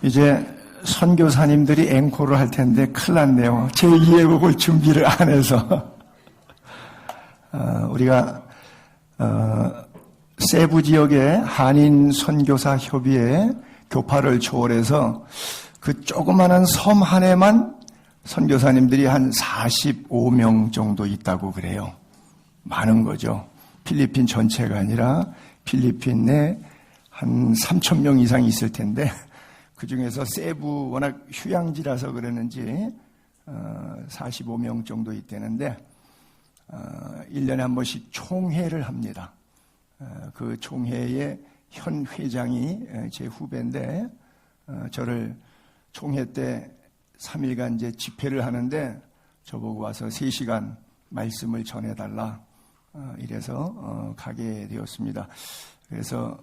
이제 선교사님들이 앵콜을 할 텐데 큰일 났네요. 제2회곡을 준비를 안 해서. 우리가 세부 지역의 한인 선교사 협의회 교파를 초월해서 그 조그마한 섬 한에만 선교사님들이 한 45명 정도 있다고 그래요. 많은 거죠. 필리핀 전체가 아니라 필리핀 내 한 3,000명 이상 있을 텐데 그 중에서 세부 워낙 휴양지라서 그러는지 45명 정도 있다는데 1년에 한 번씩 총회를 합니다. 그 총회의 현 회장이 제 후배인데 저를 총회 때 3일간 이제 집회를 하는데 저보고 와서 3시간 말씀을 전해달라 이래서 가게 되었습니다. 그래서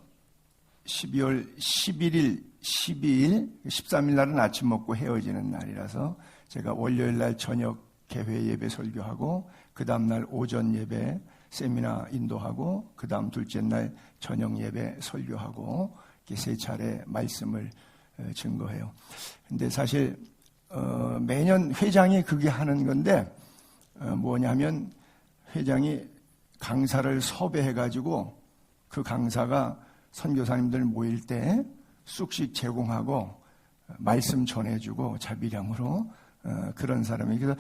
12월 11일, 12일, 13일 날은 아침 먹고 헤어지는 날이라서 제가 월요일 날 저녁 개회 예배 설교하고 그 다음 날 오전 예배 세미나 인도하고 그 다음 둘째 날 저녁 예배 설교하고 이렇게 3차례 말씀을 증거해요. 근데 사실 매년 회장이 그게 하는 건데 뭐냐면 회장이 강사를 섭외해가지고 그 강사가 선교사님들 모일 때 쑥씩 제공하고 말씀 전해주고 자비량으로 그런 사람이. 그래서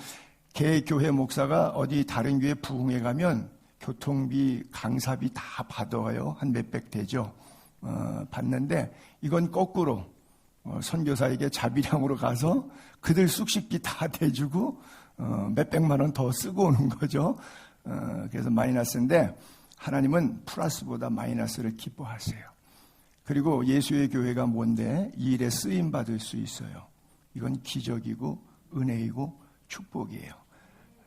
개교회 목사가 어디 다른 교회 부흥회 가면 교통비, 강사비 다 받아요. 한 몇백 되죠. 받는데 이건 거꾸로 선교사에게 자비량으로 가서 그들 쑥식비 다 대주고 몇백만 원 더 쓰고 오는 거죠. 그래서 마이너스인데 하나님은 플러스보다 마이너스를 기뻐하세요. 그리고 예수의 교회가 뭔데 이 일에 쓰임 받을 수 있어요. 이건 기적이고 은혜이고 축복이에요.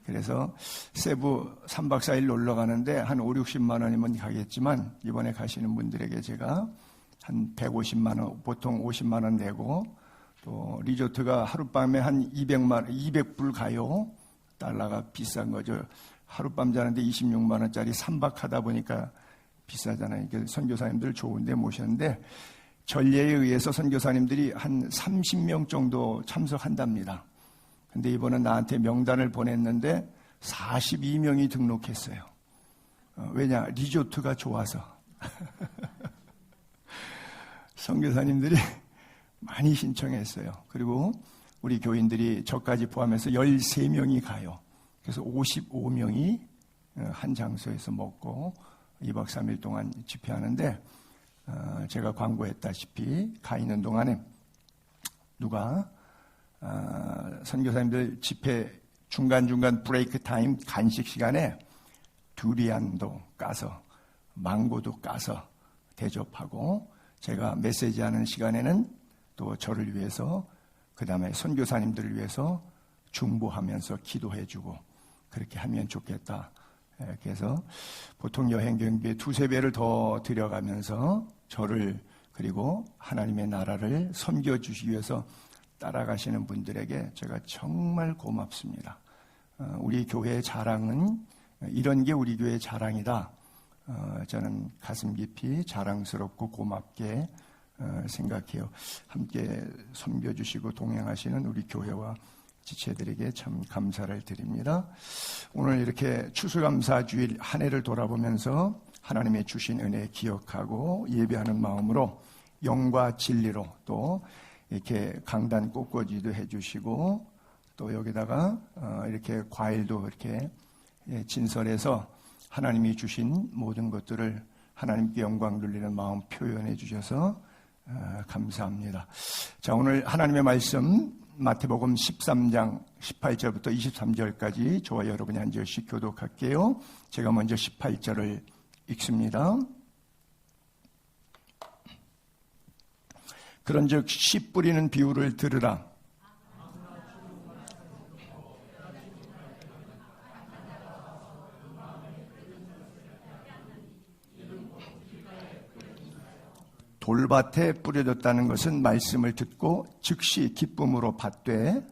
그래서 세부 3박 4일 놀러 가는데 한 5, 60만 원이면 가겠지만 이번에 가시는 분들에게 제가 한 150만 원, 보통 50만 원 내고 또 리조트가 하룻밤에 한 200불 가요. 달러가 비싼 거죠. 하룻밤 자는데 26만 원짜리 3박 하다 보니까 비싸잖아요. 선교사님들 좋은데 모셨는데 전례에 의해서 선교사님들이 한 30명 정도 참석한답니다. 근데 이번은 나한테 명단을 보냈는데 42명이 등록했어요. 왜냐? 리조트가 좋아서. 선교사님들이 많이 신청했어요. 그리고 우리 교인들이 저까지 포함해서 13명이 가요. 그래서 55명이 한 장소에서 먹고 2박 3일 동안 집회하는데 제가 광고했다시피 가 있는 동안에 누가 선교사님들 집회 중간중간 브레이크 타임 간식 시간에 두리안도 까서 망고도 까서 대접하고 제가 메시지하는 시간에는 또 저를 위해서 그 다음에 선교사님들을 위해서 중보하면서 기도해주고 그렇게 하면 좋겠다. 그래서 보통 여행 경비에 2-3배를 더 들여가면서 저를 그리고 하나님의 나라를 섬겨주시기 위해서 따라가시는 분들에게 제가 정말 고맙습니다. 우리 교회의 자랑은 이런 게 우리 교회의 자랑이다. 저는 가슴 깊이 자랑스럽고 고맙게 생각해요. 함께 섬겨주시고 동행하시는 우리 교회와 지체들에게 참 감사를 드립니다. 오늘 이렇게 추수감사주일 한 해를 돌아보면서 하나님의 주신 은혜 기억하고 예배하는 마음으로 영과 진리로 또 이렇게 강단 꽃꽂이도 해주시고 또 여기다가 이렇게 과일도 이렇게 진설해서 하나님이 주신 모든 것들을 하나님께 영광 돌리는 마음 표현해 주셔서 감사합니다. 자, 오늘 하나님의 말씀 마태복음 13장 18절부터 23절까지 저와 여러분이 한 절씩 교독할게요. 제가 먼저 18절을 읽습니다. 그런즉 씨 뿌리는 비유를 들으라. 돌밭에 뿌려졌다는 것은 말씀을 듣고 즉시 기쁨으로 받되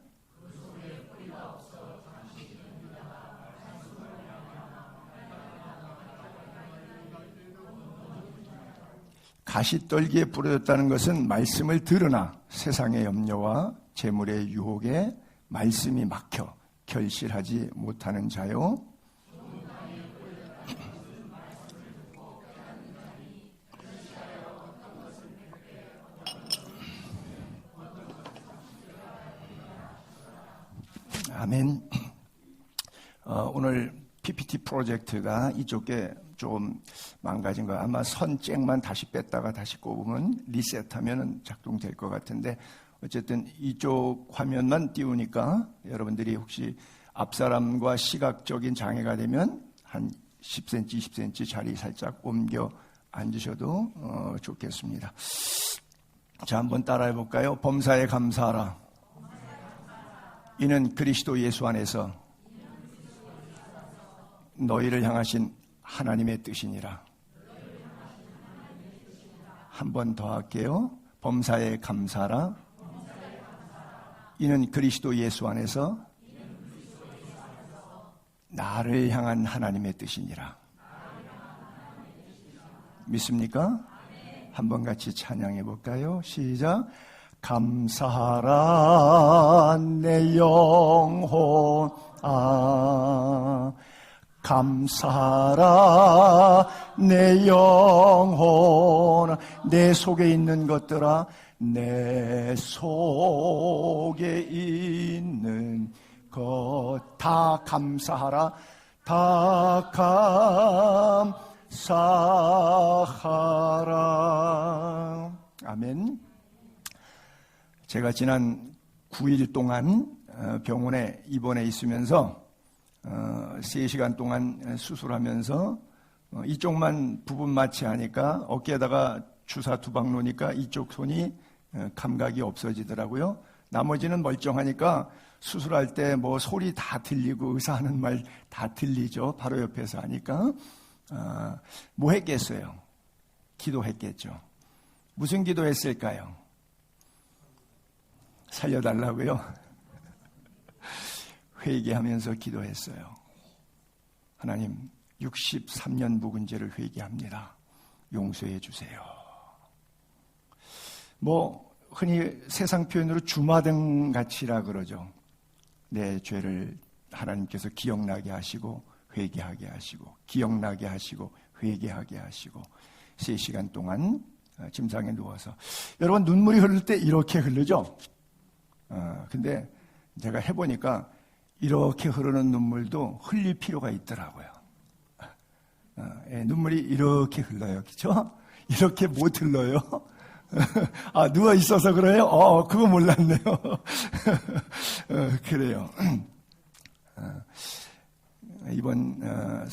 가시떨기에 부러졌다는 것은 말씀을 들으나 세상의 염려와 재물의 유혹에 말씀이 막혀 결실하지 못하는 자요. 아멘. 오늘 PPT 프로젝트가 이쪽에 좀 망가진 거, 아마 선잭만 다시 뺐다가 다시 꼽으면 리셋하면 작동될 것 같은데, 어쨌든 이쪽 화면만 띄우니까 여러분들이 혹시 앞사람과 시각적인 장애가 되면 한 10cm, 20cm 자리 살짝 옮겨 앉으셔도 좋겠습니다. 자, 한번 따라해 볼까요? 범사에 감사하라. 이는 그리스도 예수 안에서 너희를 향하신 하나님의 뜻이니라. 한 번 더 할게요. 범사에 감사하라. 이는 그리스도 예수 안에서 나를 향한 하나님의 뜻이니라. 믿습니까? 한번 같이 찬양해 볼까요? 시작. 감사하라 내 영혼아, 감사하라 내 영혼아, 내 속에 있는 것들아, 내 속에 있는 것 다 감사하라, 다 감사하라. 아멘. 제가 지난 9일 동안 병원에 입원해 있으면서 3시간 동안 수술하면서 이쪽만 부분 마취하니까 어깨에다가 주사 2방 놓으니까 이쪽 손이 감각이 없어지더라고요. 나머지는 멀쩡하니까 수술할 때 뭐 소리 다 들리고 의사 하는 말 다 들리죠. 바로 옆에서 하니까. 뭐 했겠어요? 기도했겠죠. 무슨 기도했을까요? 살려달라고요? 회개하면서 기도했어요. 하나님, 63년 묵은 죄를 회개합니다. 용서해 주세요. 뭐 흔히 세상 표현으로 주마등 같이라 그러죠. 내 죄를 하나님께서 기억나게 하시고 회개하게 하시고 기억나게 하시고 회개하게 하시고 3시간 동안 침상에 누워서, 여러분 눈물이 흐를 때 이렇게 흐르죠? 근데 제가 해보니까 이렇게 흐르는 눈물도 흘릴 필요가 있더라고요. 눈물이 이렇게 흘러요. 그렇죠? 이렇게 못 흘러요. 아, 누워 있어서 그래요? 그거 몰랐네요. 그래요. 이번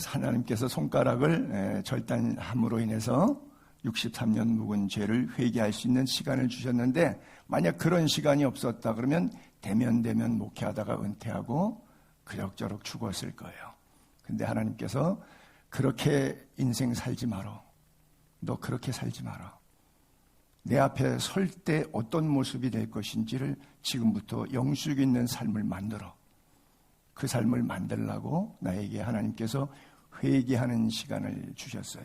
하나님께서 손가락을 절단함으로 인해서 63년 묵은 죄를 회개할 수 있는 시간을 주셨는데, 만약 그런 시간이 없었다 그러면 대면 목회하다가 은퇴하고 그럭저럭 죽었을 거예요. 근데 하나님께서 그렇게 인생 살지 마라. 너 그렇게 살지 마라. 내 앞에 설 때 어떤 모습이 될 것인지를 지금부터 영숙 있는 삶을 만들어. 그 삶을 만들라고 나에게 하나님께서 회개하는 시간을 주셨어요.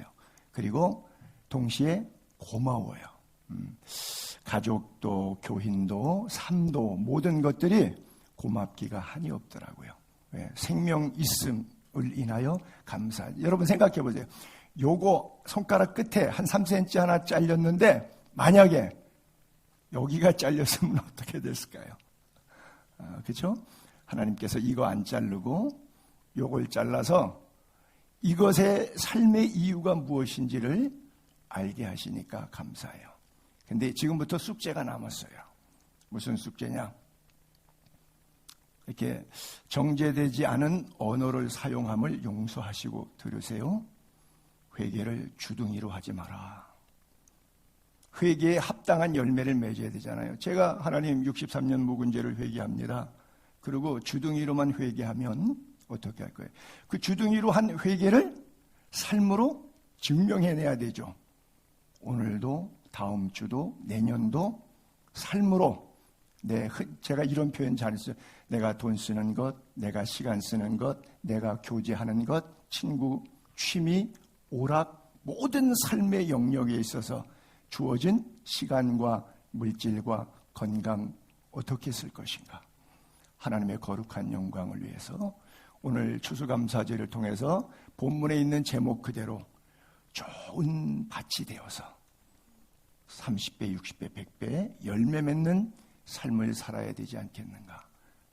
그리고 동시에 고마워요. 가족도 교인도 삶도 모든 것들이 고맙기가 한이 없더라고요. 생명 있음을 인하여 감사. 여러분 생각해 보세요. 요거 손가락 끝에 한 3cm 하나 잘렸는데 만약에 여기가 잘렸으면 어떻게 됐을까요? 그렇죠? 하나님께서 이거 안 자르고 요걸 잘라서 이것의 삶의 이유가 무엇인지를 알게 하시니까 감사해요. 근데 지금부터 숙제가 남았어요. 무슨 숙제냐? 이렇게 정제되지 않은 언어를 사용함을 용서하시고 들으세요. 회개를 주둥이로 하지 마라. 회개에 합당한 열매를 맺어야 되잖아요. 제가 하나님 63년 묵은 죄를 회개합니다. 그리고 주둥이로만 회개하면 어떻게 할 거예요? 그 주둥이로 한 회개를 삶으로 증명해내야 되죠. 오늘도 다음 주도 내년도 삶으로 제가 이런 표현 잘했어요. 내가 돈 쓰는 것, 내가 시간 쓰는 것, 내가 교제하는 것, 친구, 취미, 오락, 모든 삶의 영역에 있어서 주어진 시간과 물질과 건강 어떻게 쓸 것인가? 하나님의 거룩한 영광을 위해서 오늘 추수감사제를 통해서 본문에 있는 제목 그대로 좋은 밭이 되어서 30배, 60배, 100배 열매 맺는 삶을 살아야 되지 않겠는가?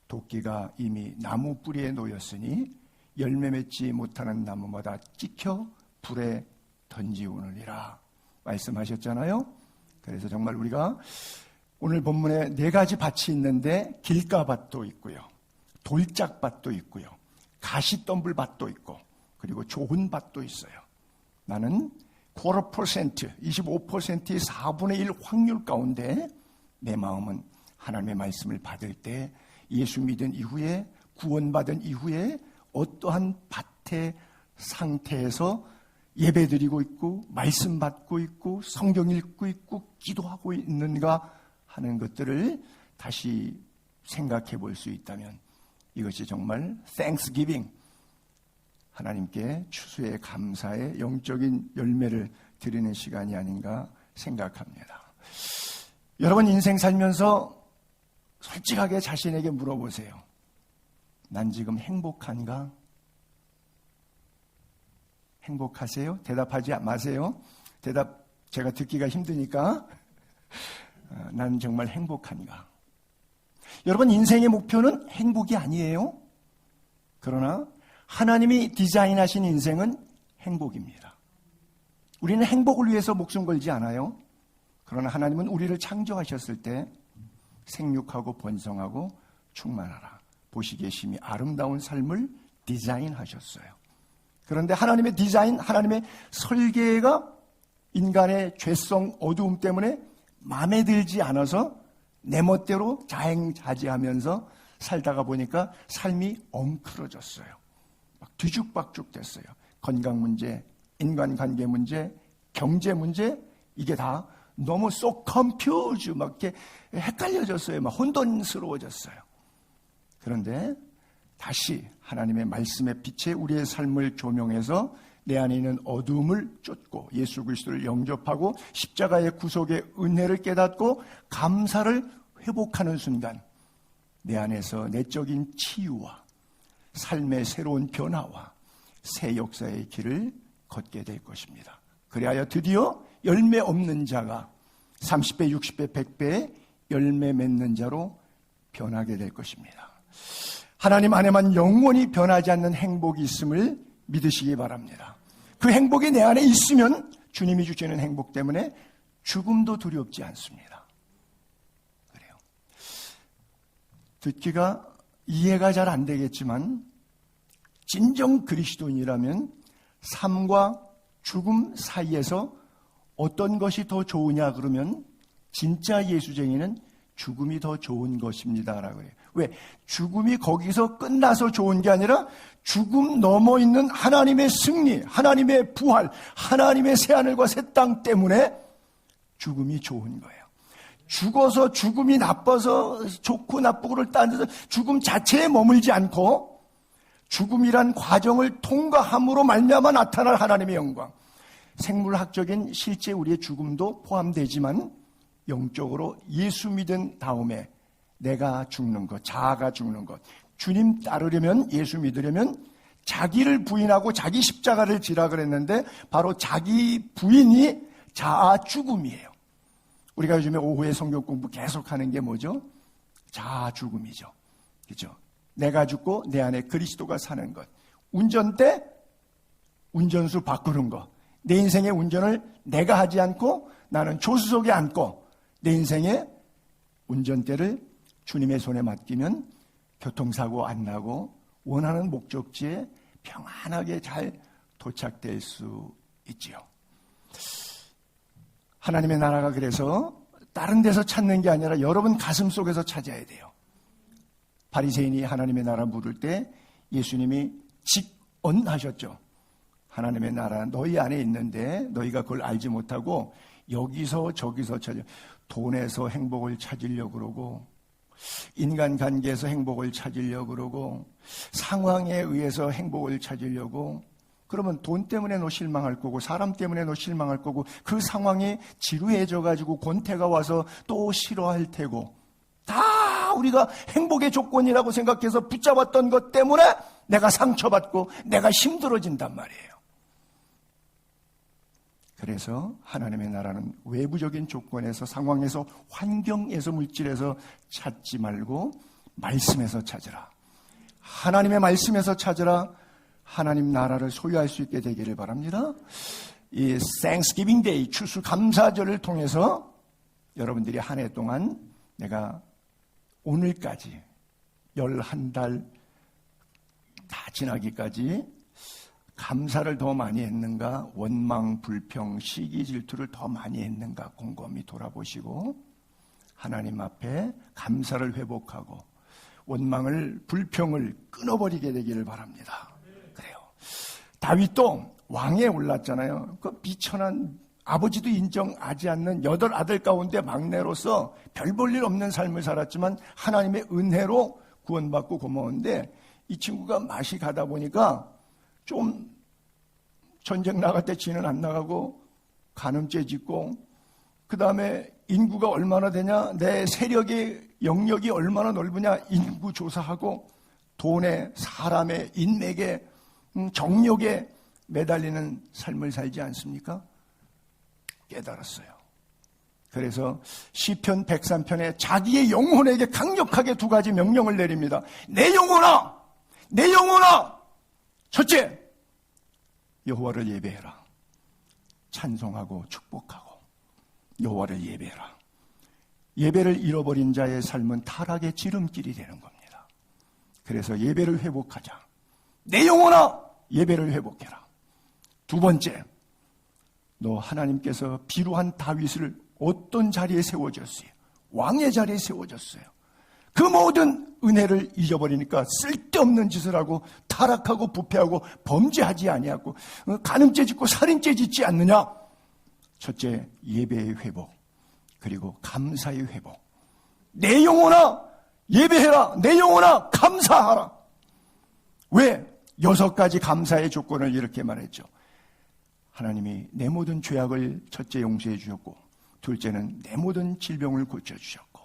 도끼가 이미 나무 뿌리에 놓였으니 열매 맺지 못하는 나무마다 찍혀 불에 던지우느니라 말씀하셨잖아요. 그래서 정말 우리가 오늘 본문에 4가지 밭이 있는데 길가밭도 있고요, 돌짝밭도 있고요, 가시덤불밭도 있고, 그리고 좋은 밭도 있어요. 나는 25%, 25%의 4분의 1 확률 가운데 내 마음은 하나님의 말씀을 받을 때 예수 믿은 이후에 구원받은 이후에 어떠한 밭의 상태에서 예배드리고 있고 말씀 받고 있고 성경 읽고 있고 기도하고 있는가 하는 것들을 다시 생각해 볼 수 있다면 이것이 정말 Thanksgiving, 하나님께 추수의 감사의 영적인 열매를 드리는 시간이 아닌가 생각합니다. 여러분 인생 살면서 솔직하게 자신에게 물어보세요. 난 지금 행복한가? 행복하세요? 대답하지 마세요. 대답 제가 듣기가 힘드니까. 난 정말 행복한가? 여러분 인생의 목표는 행복이 아니에요. 그러나 하나님이 디자인하신 인생은 행복입니다. 우리는 행복을 위해서 목숨 걸지 않아요. 그러나 하나님은 우리를 창조하셨을 때 생육하고 번성하고 충만하라, 보시기에 심히 아름다운 삶을 디자인하셨어요. 그런데 하나님의 디자인, 하나님의 설계가 인간의 죄성, 어두움 때문에 마음에 들지 않아서 내 멋대로 자행자지하면서 살다가 보니까 삶이 엉클어졌어요. 막 뒤죽박죽 됐어요. 건강 문제, 인간관계 문제, 경제 문제, 이게 다 너무 so confused, 막 이렇게 헷갈려졌어요. 막 혼돈스러워졌어요. 그런데 다시 하나님의 말씀의 빛에 우리의 삶을 조명해서 내 안에 있는 어두움을 쫓고 예수 그리스도를 영접하고 십자가의 구속의 은혜를 깨닫고 감사를 회복하는 순간 내 안에서 내적인 치유와 삶의 새로운 변화와 새 역사의 길을 걷게 될 것입니다. 그리하여 드디어 열매 없는 자가 30배, 60배, 100배의 열매 맺는 자로 변하게 될 것입니다. 하나님 안에만 영원히 변하지 않는 행복이 있음을 믿으시기 바랍니다. 그 행복이 내 안에 있으면 주님이 주시는 행복 때문에 죽음도 두렵지 않습니다. 그래요. 듣기가 이해가 잘 안 되겠지만 진정 그리스도인이라면 삶과 죽음 사이에서 어떤 것이 더 좋으냐 그러면 진짜 예수쟁이는 죽음이 더 좋은 것입니다 라고 해요. 왜? 죽음이 거기서 끝나서 좋은 게 아니라 죽음 넘어 있는 하나님의 승리, 하나님의 부활, 하나님의 새하늘과 새 땅 때문에 죽음이 좋은 거예요. 죽어서 죽음이 나빠서 좋고 나쁘고를 따져서 죽음 자체에 머물지 않고 죽음이란 과정을 통과함으로 말미암아 나타날 하나님의 영광, 생물학적인 실제 우리의 죽음도 포함되지만 영적으로 예수 믿은 다음에 내가 죽는 것, 자아가 죽는 것, 주님 따르려면, 예수 믿으려면 자기를 부인하고 자기 십자가를 지라 그랬는데 바로 자기 부인이 자아 죽음이에요. 우리가 요즘에 오후에 성경 공부 계속하는 게 뭐죠? 자아 죽음이죠. 그렇죠? 내가 죽고 내 안에 그리스도가 사는 것. 운전대 운전수 바꾸는 것. 내 인생의 운전을 내가 하지 않고 나는 조수석에 앉고 내 인생의 운전대를 주님의 손에 맡기면 교통사고 안 나고 원하는 목적지에 평안하게 잘 도착될 수 있지요. 하나님의 나라가 그래서 다른 데서 찾는 게 아니라 여러분 가슴 속에서 찾아야 돼요. 바리새인이 하나님의 나라 물을 때 예수님이 직언하셨죠. 하나님의 나라 너희 안에 있는데 너희가 그걸 알지 못하고 여기서 저기서 찾아 돈에서 행복을 찾으려고 그러고 인간관계에서 행복을 찾으려고 그러고 상황에 의해서 행복을 찾으려고 그러면 돈 때문에 너 실망할 거고 사람 때문에 너 실망할 거고 그 상황이 지루해져 가지고 권태가 와서 또 싫어할 테고 다 우리가 행복의 조건이라고 생각해서 붙잡았던 것 때문에 내가 상처받고 내가 힘들어진단 말이에요. 그래서 하나님의 나라는 외부적인 조건에서 상황에서 환경에서 물질에서 찾지 말고 말씀에서 찾으라. 하나님의 말씀에서 찾으라. 하나님 나라를 소유할 수 있게 되기를 바랍니다. 이 Thanksgiving Day 추수감사절을 통해서 여러분들이 한 해 동안 내가 오늘까지 11달 다 지나기까지 감사를 더 많이 했는가, 원망, 불평, 시기, 질투를 더 많이 했는가 곰곰이 돌아보시고 하나님 앞에 감사를 회복하고 원망을, 불평을 끊어버리게 되기를 바랍니다. 그래요. 다윗도 왕에 올랐잖아요. 그 비천한 아버지도 인정하지 않는 8아들 가운데 막내로서 별 볼 일 없는 삶을 살았지만 하나님의 은혜로 구원받고 고마운데 이 친구가 맛이 가다 보니까 좀 전쟁 나갈 때 지는 안 나가고 간음죄 짓고 그 다음에 인구가 얼마나 되냐, 내 세력의 영역이 얼마나 넓으냐 인구 조사하고 돈에 사람의 인맥에 정력에 매달리는 삶을 살지 않습니까? 깨달았어요. 그래서 시편 103편에 자기의 영혼에게 강력하게 2가지 명령을 내립니다. 내 영혼아! 내 영혼아! 첫째, 여호와를 예배해라. 찬송하고 축복하고 여호와를 예배해라. 예배를 잃어버린 자의 삶은 타락의 지름길이 되는 겁니다. 그래서 예배를 회복하자. 내 영혼아! 예배를 회복해라. 2번째, 너 하나님께서 비루한 다윗을 어떤 자리에 세워줬어요? 왕의 자리에 세워줬어요. 그 모든 은혜를 잊어버리니까 쓸데없는 짓을 하고 타락하고 부패하고 범죄하지 아니하고 간음죄 짓고 살인죄 짓지 않느냐? 첫째, 예배의 회복, 그리고 감사의 회복. 내 영혼아 예배해라. 내 영혼아 감사하라. 왜? 6가지 감사의 조건을 이렇게 말했죠. 하나님이 내 모든 죄악을 첫째 용서해 주셨고, 둘째는 내 모든 질병을 고쳐주셨고,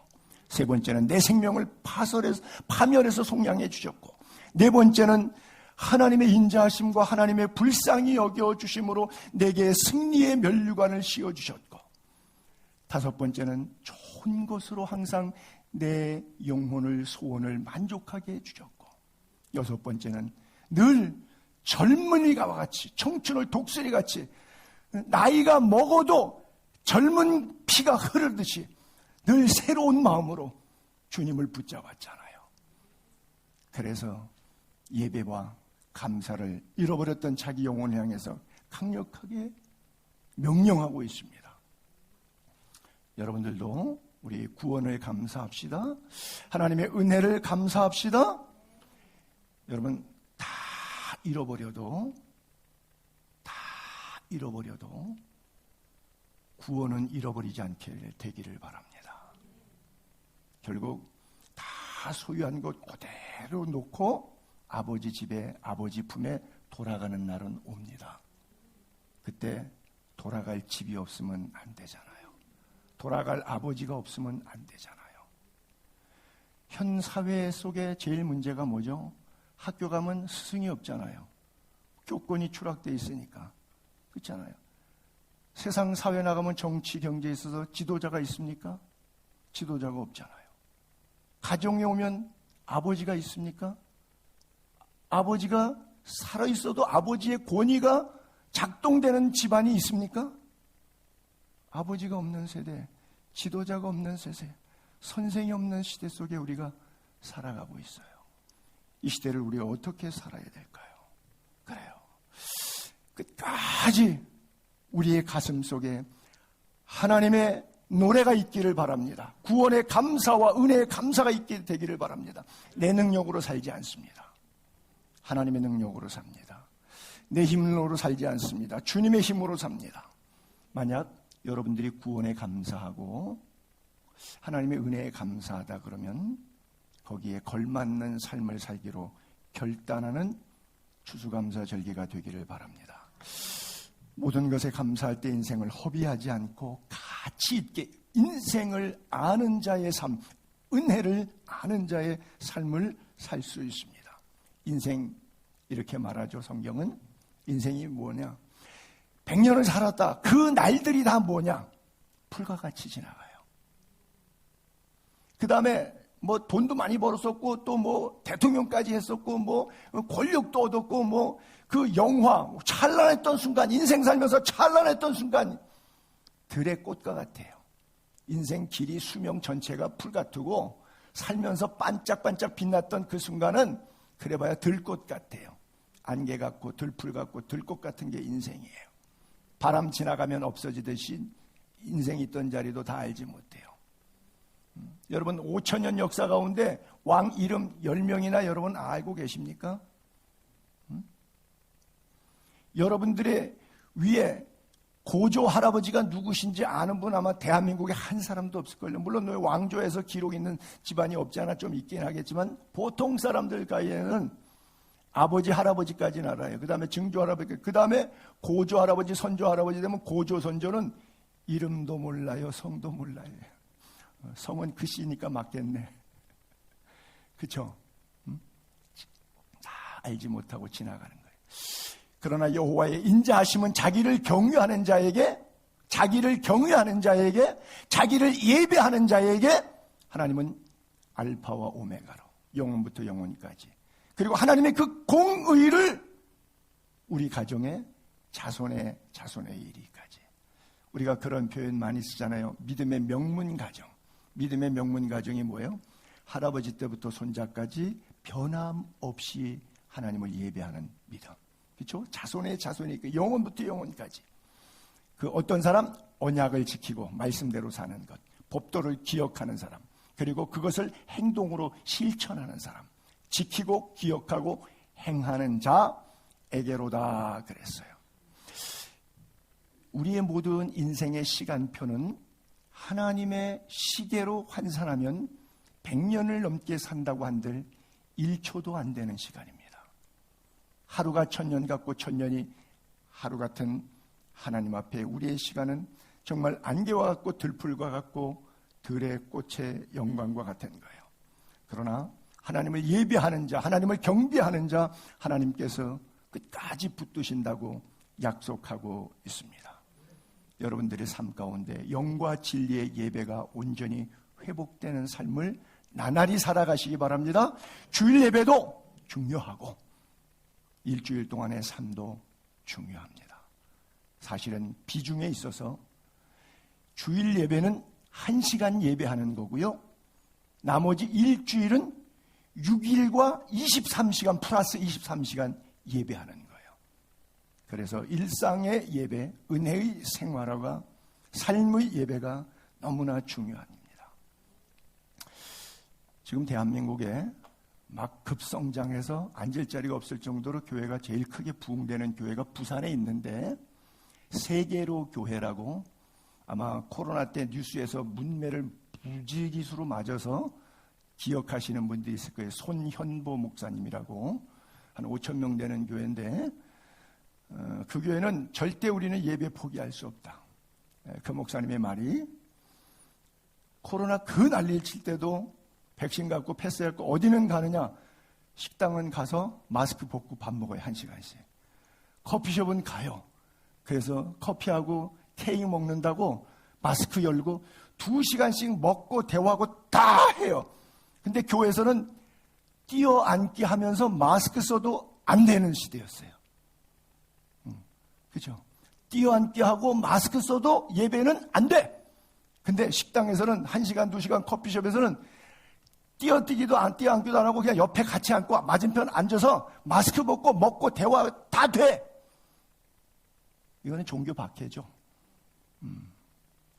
세 번째는 내 생명을 파멸해서 속량해 주셨고, 네 번째는 하나님의 인자하심과 하나님의 불쌍히 여겨주심으로 내게 승리의 면류관을 씌워주셨고, 5번째는 좋은 것으로 항상 내 영혼을 소원을 만족하게 해주셨고, 6번째는 늘 젊은이가 같이 청춘을 독수리같이 나이가 먹어도 젊은 피가 흐르듯이 늘 새로운 마음으로 주님을 붙잡았잖아요. 그래서 예배와 감사를 잃어버렸던 자기 영혼을 향해서 강력하게 명령하고 있습니다. 여러분들도 우리 구원을 감사합시다. 하나님의 은혜를 감사합시다. 여러분 다 잃어버려도 구원은 잃어버리지 않게 되기를 바랍니다. 결국 다 소유한 것 그대로 놓고 아버지 집에, 아버지 품에 돌아가는 날은 옵니다. 그때 돌아갈 집이 없으면 안 되잖아요. 돌아갈 아버지가 없으면 안 되잖아요. 현 사회 속에 제일 문제가 뭐죠? 학교 가면 스승이 없잖아요. 교권이 추락되어 있으니까. 그렇잖아요. 세상 사회 나가면 정치, 경제에 있어서 지도자가 있습니까? 지도자가 없잖아요. 가정에 오면 아버지가 있습니까? 아버지가 살아있어도 아버지의 권위가 작동되는 집안이 있습니까? 아버지가 없는 세대, 지도자가 없는 세대, 선생이 없는 시대 속에 우리가 살아가고 있어요. 이 시대를 우리가 어떻게 살아야 될까요? 그래요. 끝까지 우리의 가슴 속에 하나님의 노래가 있기를 바랍니다. 구원의 감사와 은혜의 감사가 있게 되기를 바랍니다. 내 능력으로 살지 않습니다. 하나님의 능력으로 삽니다. 내 힘으로 살지 않습니다. 주님의 힘으로 삽니다. 만약 여러분들이 구원에 감사하고 하나님의 은혜에 감사하다 그러면 거기에 걸맞는 삶을 살기로 결단하는 추수감사절기가 되기를 바랍니다. 모든 것에 감사할 때 인생을 허비하지 않고 가치 있게 인생을 아는 자의 삶, 은혜를 아는 자의 삶을 살 수 있습니다. 인생 이렇게 말하죠. 성경은 인생이 뭐냐? 100년을 살았다. 그 날들이 다 뭐냐? 풀과 같이 지나가요. 그 다음에 뭐 돈도 많이 벌었었고 또 뭐 대통령까지 했었고 뭐 권력도 얻었고 뭐 그 영화 찬란했던 순간, 인생 살면서 찬란했던 순간 들의 꽃과 같아요. 인생 길이 수명 전체가 풀 같고 살면서 반짝반짝 빛났던 그 순간은 그래봐야 들꽃 같아요. 안개 같고 들풀 같고 들꽃 같은 게 인생이에요. 바람 지나가면 없어지듯이 인생 있던 자리도 다 알지 못해요. 여러분 5,000년 역사 가운데 왕 이름 10명이나 여러분 알고 계십니까? 여러분들의 위에 고조 할아버지가 누구신지 아는 분 아마 대한민국에 한 사람도 없을걸요. 물론 왕조에서 기록 있는 집안이 없지 않아 좀 있긴 하겠지만 보통 사람들 가운데는 아버지 할아버지까지는 알아요. 그 다음에 증조 할아버지, 그 다음에 고조 할아버지, 선조 할아버지 되면 고조 선조는 이름도 몰라요, 성도 몰라요. 성은 글씨니까 맞겠네. 그쵸? 다 알지 못하고 지나가는 거예요. 그러나 여호와의 인자하심은 자기를 경외하는 자에게, 자기를 예배하는 자에게 하나님은 알파와 오메가로 영원부터 영원까지, 그리고 하나님의 그 공의를 우리 가정의 자손의 일이까지. 우리가 그런 표현 많이 쓰잖아요. 믿음의 명문 가정. 믿음의 명문 가정이 뭐예요? 할아버지 때부터 손자까지 변함없이 하나님을 예배하는 믿음. 그렇죠? 자손의 영원부터 영원까지. 그 어떤 사람 언약을 지키고 말씀대로 사는 것, 법도를 기억하는 사람, 그리고 그것을 행동으로 실천하는 사람, 지키고 기억하고 행하는 자에게로다 그랬어요. 우리의 모든 인생의 시간표는 하나님의 시계로 환산하면 100년을 넘게 산다고 한들 1초도 안 되는 시간입니다. 하루가 1000년 같고 1000년이 하루 같은 하나님 앞에 우리의 시간은 정말 안개와 같고 들풀과 같고 들의 꽃의 영광과 같은 거예요. 그러나 하나님을 예배하는 자, 하나님을 경배하는 자, 하나님께서 끝까지 붙드신다고 약속하고 있습니다. 여러분들의 삶 가운데 영과 진리의 예배가 온전히 회복되는 삶을 나날이 살아가시기 바랍니다. 주일 예배도 중요하고 일주일 동안의 삶도 중요합니다. 사실은 비중에 있어서 주일 예배는 1시간 예배하는 거고요. 나머지 일주일은 6일과 23시간 플러스 23시간 예배하는 거예요. 그래서 일상의 예배, 은혜의 생활화가, 삶의 예배가 너무나 중요합니다. 지금 대한민국에 막 급성장해서 앉을 자리가 없을 정도로 교회가 제일 크게 부흥되는 교회가 부산에 있는데, 세계로 교회라고, 아마 코로나 때 뉴스에서 문매를 무지기수로 맞아서 기억하시는 분들이 있을 거예요. 손현보 목사님이라고 한 5,000명 되는 교회인데, 그 교회는 절대 우리는 예배 포기할 수 없다. 그 목사님의 말이, 코로나 그 난리를 칠 때도 백신 갖고 패스했고 어디는 가느냐? 식당은 가서 마스크 벗고 밥 먹어요. 1시간씩. 커피숍은 가요. 그래서 커피하고 케이크 먹는다고 마스크 열고 2시간씩 먹고 대화하고 다 해요. 근데 교회에서는 뛰어앉기 하면서 마스크 써도 안 되는 시대였어요. 그죠? 뛰어앉기 하고 마스크 써도 예배는 안 돼. 근데 식당에서는 1시간, 2시간, 커피숍에서는 뛰어뛰기도 뛰어앉기도 안 하고 그냥 옆에 같이 앉고 맞은편 앉아서 마스크 벗고 먹고 대화 다 돼. 이거는 종교 박해죠.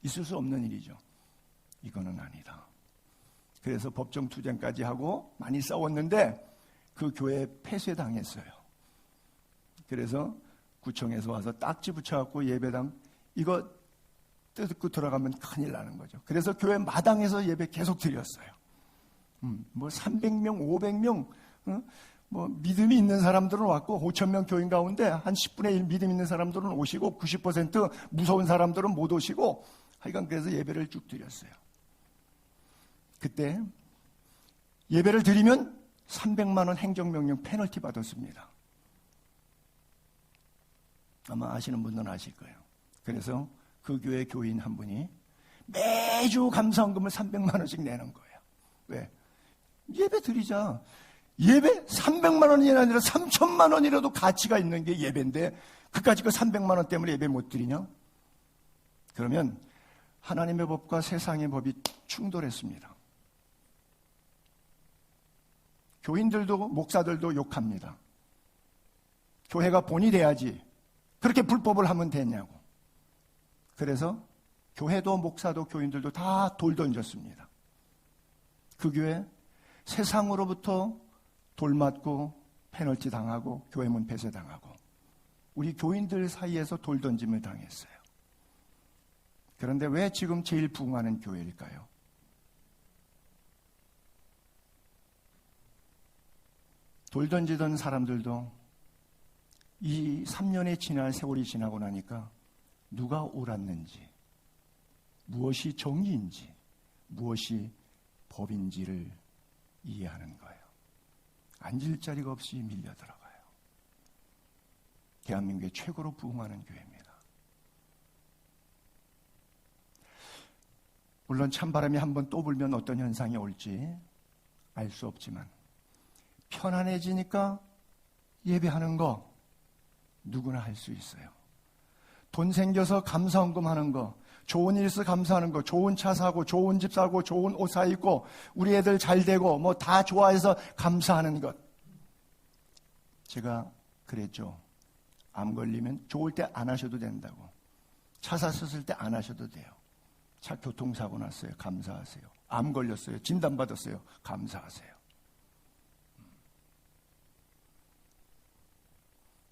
있을 수 없는 일이죠. 이거는 아니다. 그래서 법정 투쟁까지 하고 많이 싸웠는데 그 교회 폐쇄당했어요. 그래서 구청에서 와서 딱지 붙여갖고 예배당 이거 뜯고 들어가면 큰일 나는 거죠. 그래서 교회 마당에서 예배 계속 드렸어요. 뭐 300명, 500명, 뭐 믿음이 있는 사람들은 왔고 5천 명 교인 가운데 한 10분의 1 믿음 있는 사람들은 오시고 90% 무서운 사람들은 못 오시고 하여간 그래서 예배를 쭉 드렸어요. 그때 예배를 드리면 300만 원 행정명령 페널티 받았습니다. 아마 아시는 분들은 아실 거예요. 그래서 그 교회 교인 한 분이 매주 감사원금을 300만 원씩 내는 거예요. 왜? 예배 드리자. 예배 300만 원이 아니라 3천만 원이라도 가치가 있는 게 예배인데 그까짓 거 300만 원 때문에 예배 못 드리냐? 그러면 하나님의 법과 세상의 법이 충돌했습니다. 교인들도 목사들도 욕합니다. 교회가 본이 돼야지 그렇게 불법을 하면 되냐고. 그래서 교회도 목사도 교인들도 다 돌 던졌습니다. 그 교회 세상으로부터 돌 맞고 페널티 당하고 교회 문 폐쇄 당하고 우리 교인들 사이에서 돌 던짐을 당했어요. 그런데 왜 지금 제일 부흥하는 교회일까요? 돌 던지던 사람들도 이 3년의 지난 세월이 지나고 나니까 누가 옳았는지, 무엇이 정의인지, 무엇이 법인지를 이해하는 거예요. 앉을 자리가 없이 밀려 들어가요. 대한민국의 최고로 부흥하는 교회입니다. 물론 찬바람이 한번 또 불면 어떤 현상이 올지 알 수 없지만 편안해지니까 예배하는 거 누구나 할 수 있어요. 돈 생겨서 감사원금 하는 거, 좋은 일 있어 감사하는 거, 좋은 차 사고, 좋은 집 사고, 좋은 옷 사 입고, 우리 애들 잘 되고, 뭐 다 좋아해서 감사하는 것. 제가 그랬죠. 암 걸리면 좋을 때 안 하셔도 된다고. 차 샀을 때 안 하셔도 돼요. 차 교통사고 났어요. 감사하세요. 암 걸렸어요. 진단받았어요. 감사하세요.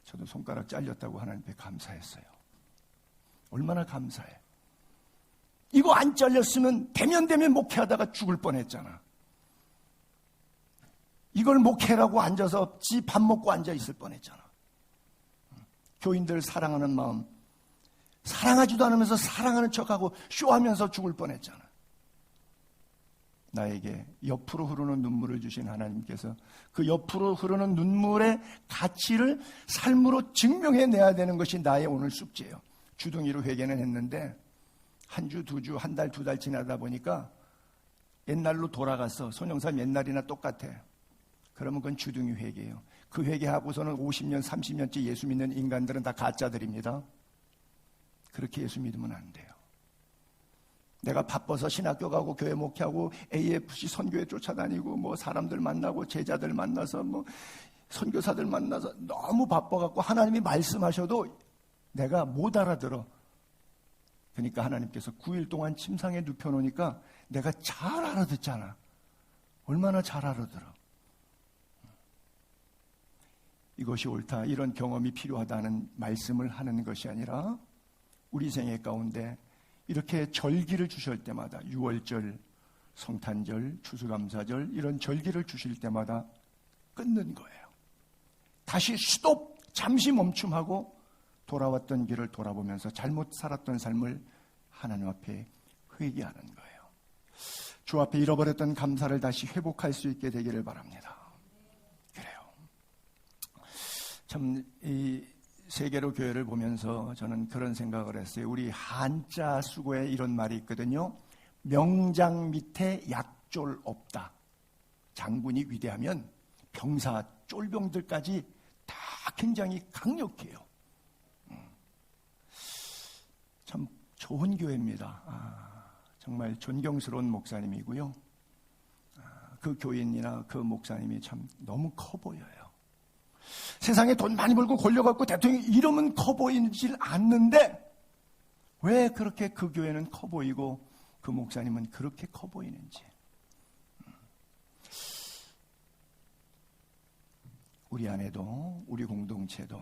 저도 손가락 잘렸다고 하나님께 감사했어요. 얼마나 감사해. 이거 안 잘렸으면 대면 목회하다가 죽을 뻔했잖아. 이걸 목회라고 앉아서 지 밥 먹고 앉아 있을 뻔했잖아. 교인들 사랑하는 마음, 사랑하지도 않으면서 사랑하는 척하고 쇼하면서 죽을 뻔했잖아. 나에게 옆으로 흐르는 눈물을 주신 하나님께서 그 옆으로 흐르는 눈물의 가치를 삶으로 증명해내야 되는 것이 나의 오늘 숙제예요. 주둥이로 회개는 했는데 한 주, 두 주, 한 달, 두 달 지나다 보니까 옛날로 돌아가서 손영삼 옛날이나 똑같아. 그러면 그건 주둥이 회개예요. 그 회개하고서는 50년, 30년째 예수 믿는 인간들은 다 가짜들입니다. 그렇게 예수 믿으면 안 돼요. 내가 바빠서 신학교 가고 교회 목회하고 AFC 선교회 쫓아다니고 뭐 사람들 만나고 제자들 만나서 뭐 선교사들 만나서 너무 바빠갖고 하나님이 말씀하셔도 내가 못 알아들어. 그러니까 하나님께서 9일 동안 침상에 눕혀놓으니까 내가 잘 알아듣잖아. 얼마나 잘 알아들어. 이것이 옳다, 이런 경험이 필요하다는 말씀을 하는 것이 아니라 우리 생애 가운데 이렇게 절기를 주실 때마다 유월절, 성탄절, 추수감사절 이런 절기를 주실 때마다 끊는 거예요. 다시 스톱, 잠시 멈춤하고 돌아왔던 길을 돌아보면서 잘못 살았던 삶을 하나님 앞에 회개하는 거예요. 주 앞에 잃어버렸던 감사를 다시 회복할 수 있게 되기를 바랍니다. 그래요. 참 이 세계로 교회를 보면서 저는 그런 생각을 했어요. 우리 한자 수고에 이런 말이 있거든요. 명장 밑에 약졸 없다. 장군이 위대하면 병사, 쫄병들까지 다 굉장히 강력해요. 참 좋은 교회입니다. 정말 존경스러운 목사님이고요. 그 교인이나 그 목사님이 참 너무 커 보여요. 세상에 돈 많이 벌고 권력갖고 대통령 이름은 커 보이질 않는데 왜 그렇게 그 교회는 커 보이고 그 목사님은 그렇게 커 보이는지. 우리 안에도 우리 공동체도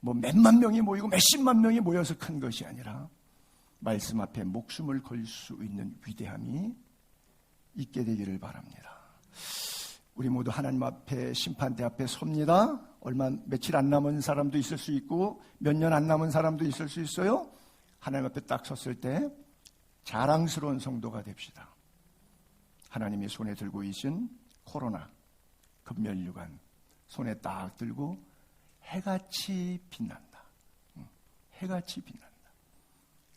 뭐 몇만 명이 모이고 몇십만 명이 모여서 큰 것이 아니라 말씀 앞에 목숨을 걸 수 있는 위대함이 있게 되기를 바랍니다. 우리 모두 하나님 앞에 심판대 앞에 섭니다. 며칠 안 남은 사람도 있을 수 있고 몇 년 안 남은 사람도 있을 수 있어요. 하나님 앞에 딱 섰을 때 자랑스러운 성도가 됩시다. 하나님이 손에 들고 계신 코로나 금면류관 손에 딱 들고 해같이 빛난다. 해같이 빛난다.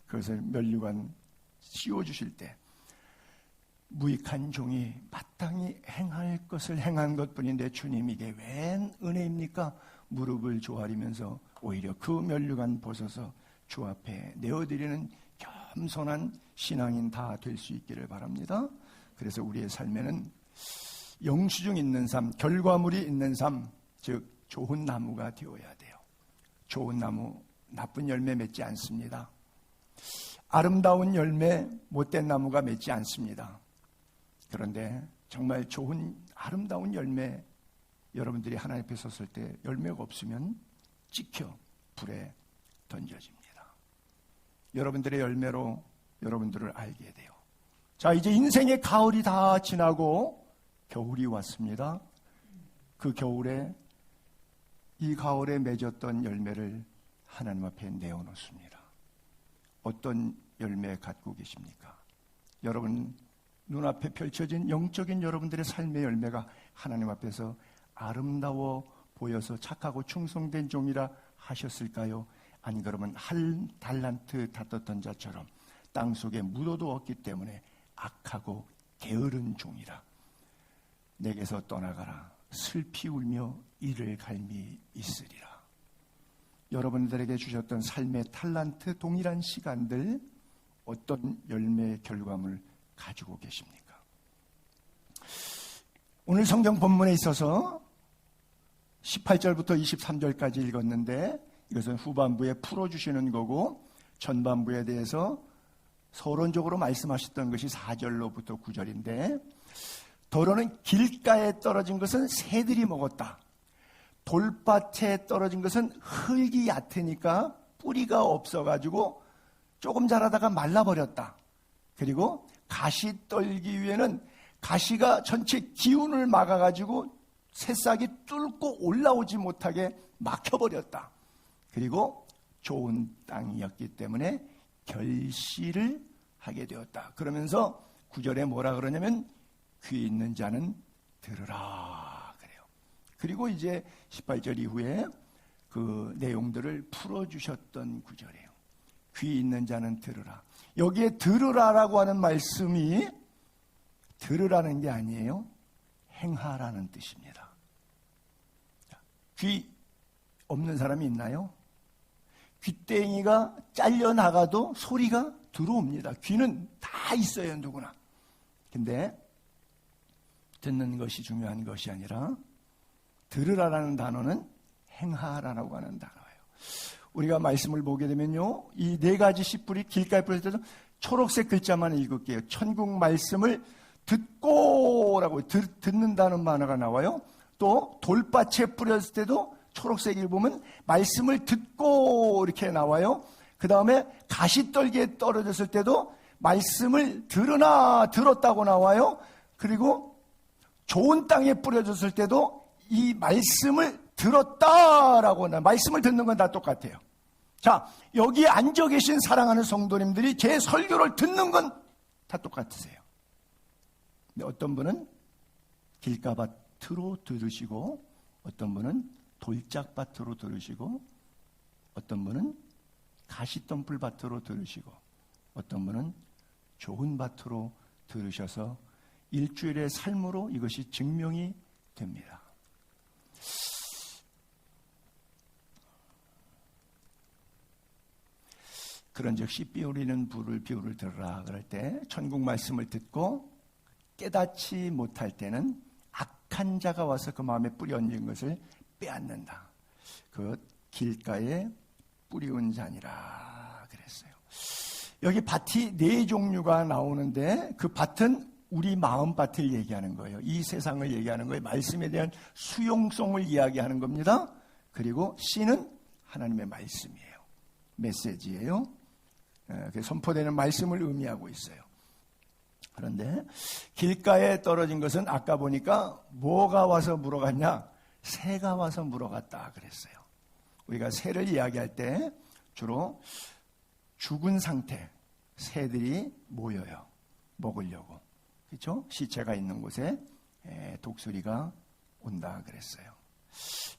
그것을 면류관 씌워주실 때 무익한 종이 마땅히 행할 것을 행한 것뿐인데 주님 이게 웬 은혜입니까? 무릎을 조아리면서 오히려 그 면류관 벗어서 주 앞에 내어드리는 겸손한 신앙인 다 될 수 있기를 바랍니다. 그래서 우리의 삶에는 영수증 있는 삶, 결과물이 있는 삶, 즉 좋은 나무가 되어야 돼요. 좋은 나무, 나쁜 열매 맺지 않습니다. 아름다운 열매, 못된 나무가 맺지 않습니다. 그런데 정말 좋은 아름다운 열매, 여러분들이 하나님 앞에 섰을 때 열매가 없으면 찍혀 불에 던져집니다. 여러분들의 열매로 여러분들을 알게 돼요. 자, 이제 인생의 가을이 다 지나고 겨울이 왔습니다. 그 겨울에 이 가을에 맺었던 열매를 하나님 앞에 내어놓습니다. 어떤 열매 갖고 계십니까? 여러분 눈앞에 펼쳐진 영적인 여러분들의 삶의 열매가 하나님 앞에서 아름다워 보여서 착하고 충성된 종이라 하셨을까요? 아니 그러면 한 달란트 다떴던 자처럼 땅속에 묻어도 없기 때문에 악하고 게으른 종이라 내게서 떠나가라 슬피 울며 이를 갈미 있으리라. 여러분들에게 주셨던 삶의 탈란트 동일한 시간들 어떤 열매 결과물 가지고 계십니까? 오늘 성경 본문에 있어서 18절부터 23절까지 읽었는데 이것은 후반부에 풀어주시는 거고 전반부에 대해서 서론적으로 말씀하셨던 것이 4절로부터 9절인데 더러는 길가에 떨어진 것은 새들이 먹었다. 돌밭에 떨어진 것은 흙이 얕으니까 뿌리가 없어가지고 조금 자라다가 말라버렸다. 그리고 가시 떨기 위해는 가시가 전체 기운을 막아가지고 새싹이 뚫고 올라오지 못하게 막혀버렸다. 그리고 좋은 땅이었기 때문에 결실을 하게 되었다. 그러면서 9절에 뭐라 그러냐면 귀 있는 자는 들으라 그래요. 그리고 이제 18절 이후에 그 내용들을 풀어주셨던 9절이에요. 귀 있는 자는 들으라. 여기에 들으라라고 하는 말씀이 들으라는 게 아니에요. 행하라는 뜻입니다. 귀 없는 사람이 있나요? 귀땡이가 잘려나가도 소리가 들어옵니다. 귀는 다 있어요, 누구나. 근데 듣는 것이 중요한 것이 아니라 들으라라는 단어는 행하라라고 하는 단어예요. 우리가 말씀을 보게 되면요, 이 네 가지 씨뿌리 길가에 뿌렸을 때도 초록색 글자만 읽을게요. 천국 말씀을 듣고라고 듣는다는 단어가 나와요. 또 돌밭에 뿌렸을 때도 초록색을 보면 말씀을 듣고 이렇게 나와요. 그 다음에 가시떨기에 떨어졌을 때도 말씀을 들었다고 나와요. 그리고 좋은 땅에 뿌려졌을 때도 이 말씀을 들었다라고 나와요. 말씀을 듣는 건 다 똑같아요. 자, 여기에 앉아 계신 사랑하는 성도님들이 제 설교를 듣는 건 다 똑같으세요. 근데 어떤 분은 길가밭으로 들으시고 어떤 분은 돌짝밭으로 들으시고 어떤 분은 가시덤불 밭으로 들으시고 어떤 분은 좋은 밭으로 들으셔서 일주일의 삶으로 이것이 증명이 됩니다. 그런즉 씨 비우리는 불을 비우를 들으라 그럴 때 천국 말씀을 듣고 깨닫지 못할 때는 악한 자가 와서 그 마음에 뿌리 얹은 것을 빼앗는다. 그 길가에 뿌리운 자니라 그랬어요. 여기 밭이 네 종류가 나오는데 그 밭은 우리 마음밭을 얘기하는 거예요. 이 세상을 얘기하는 거예요. 말씀에 대한 수용성을 이야기하는 겁니다. 그리고 씨는 하나님의 말씀이에요. 메시지예요. 선포되는 말씀을 의미하고 있어요. 그런데 길가에 떨어진 것은 아까 보니까 뭐가 와서 물어갔냐? 새가 와서 물어갔다 그랬어요. 우리가 새를 이야기할 때 주로 죽은 상태 새들이 모여요. 먹으려고. 그렇죠? 시체가 있는 곳에 독수리가 온다 그랬어요.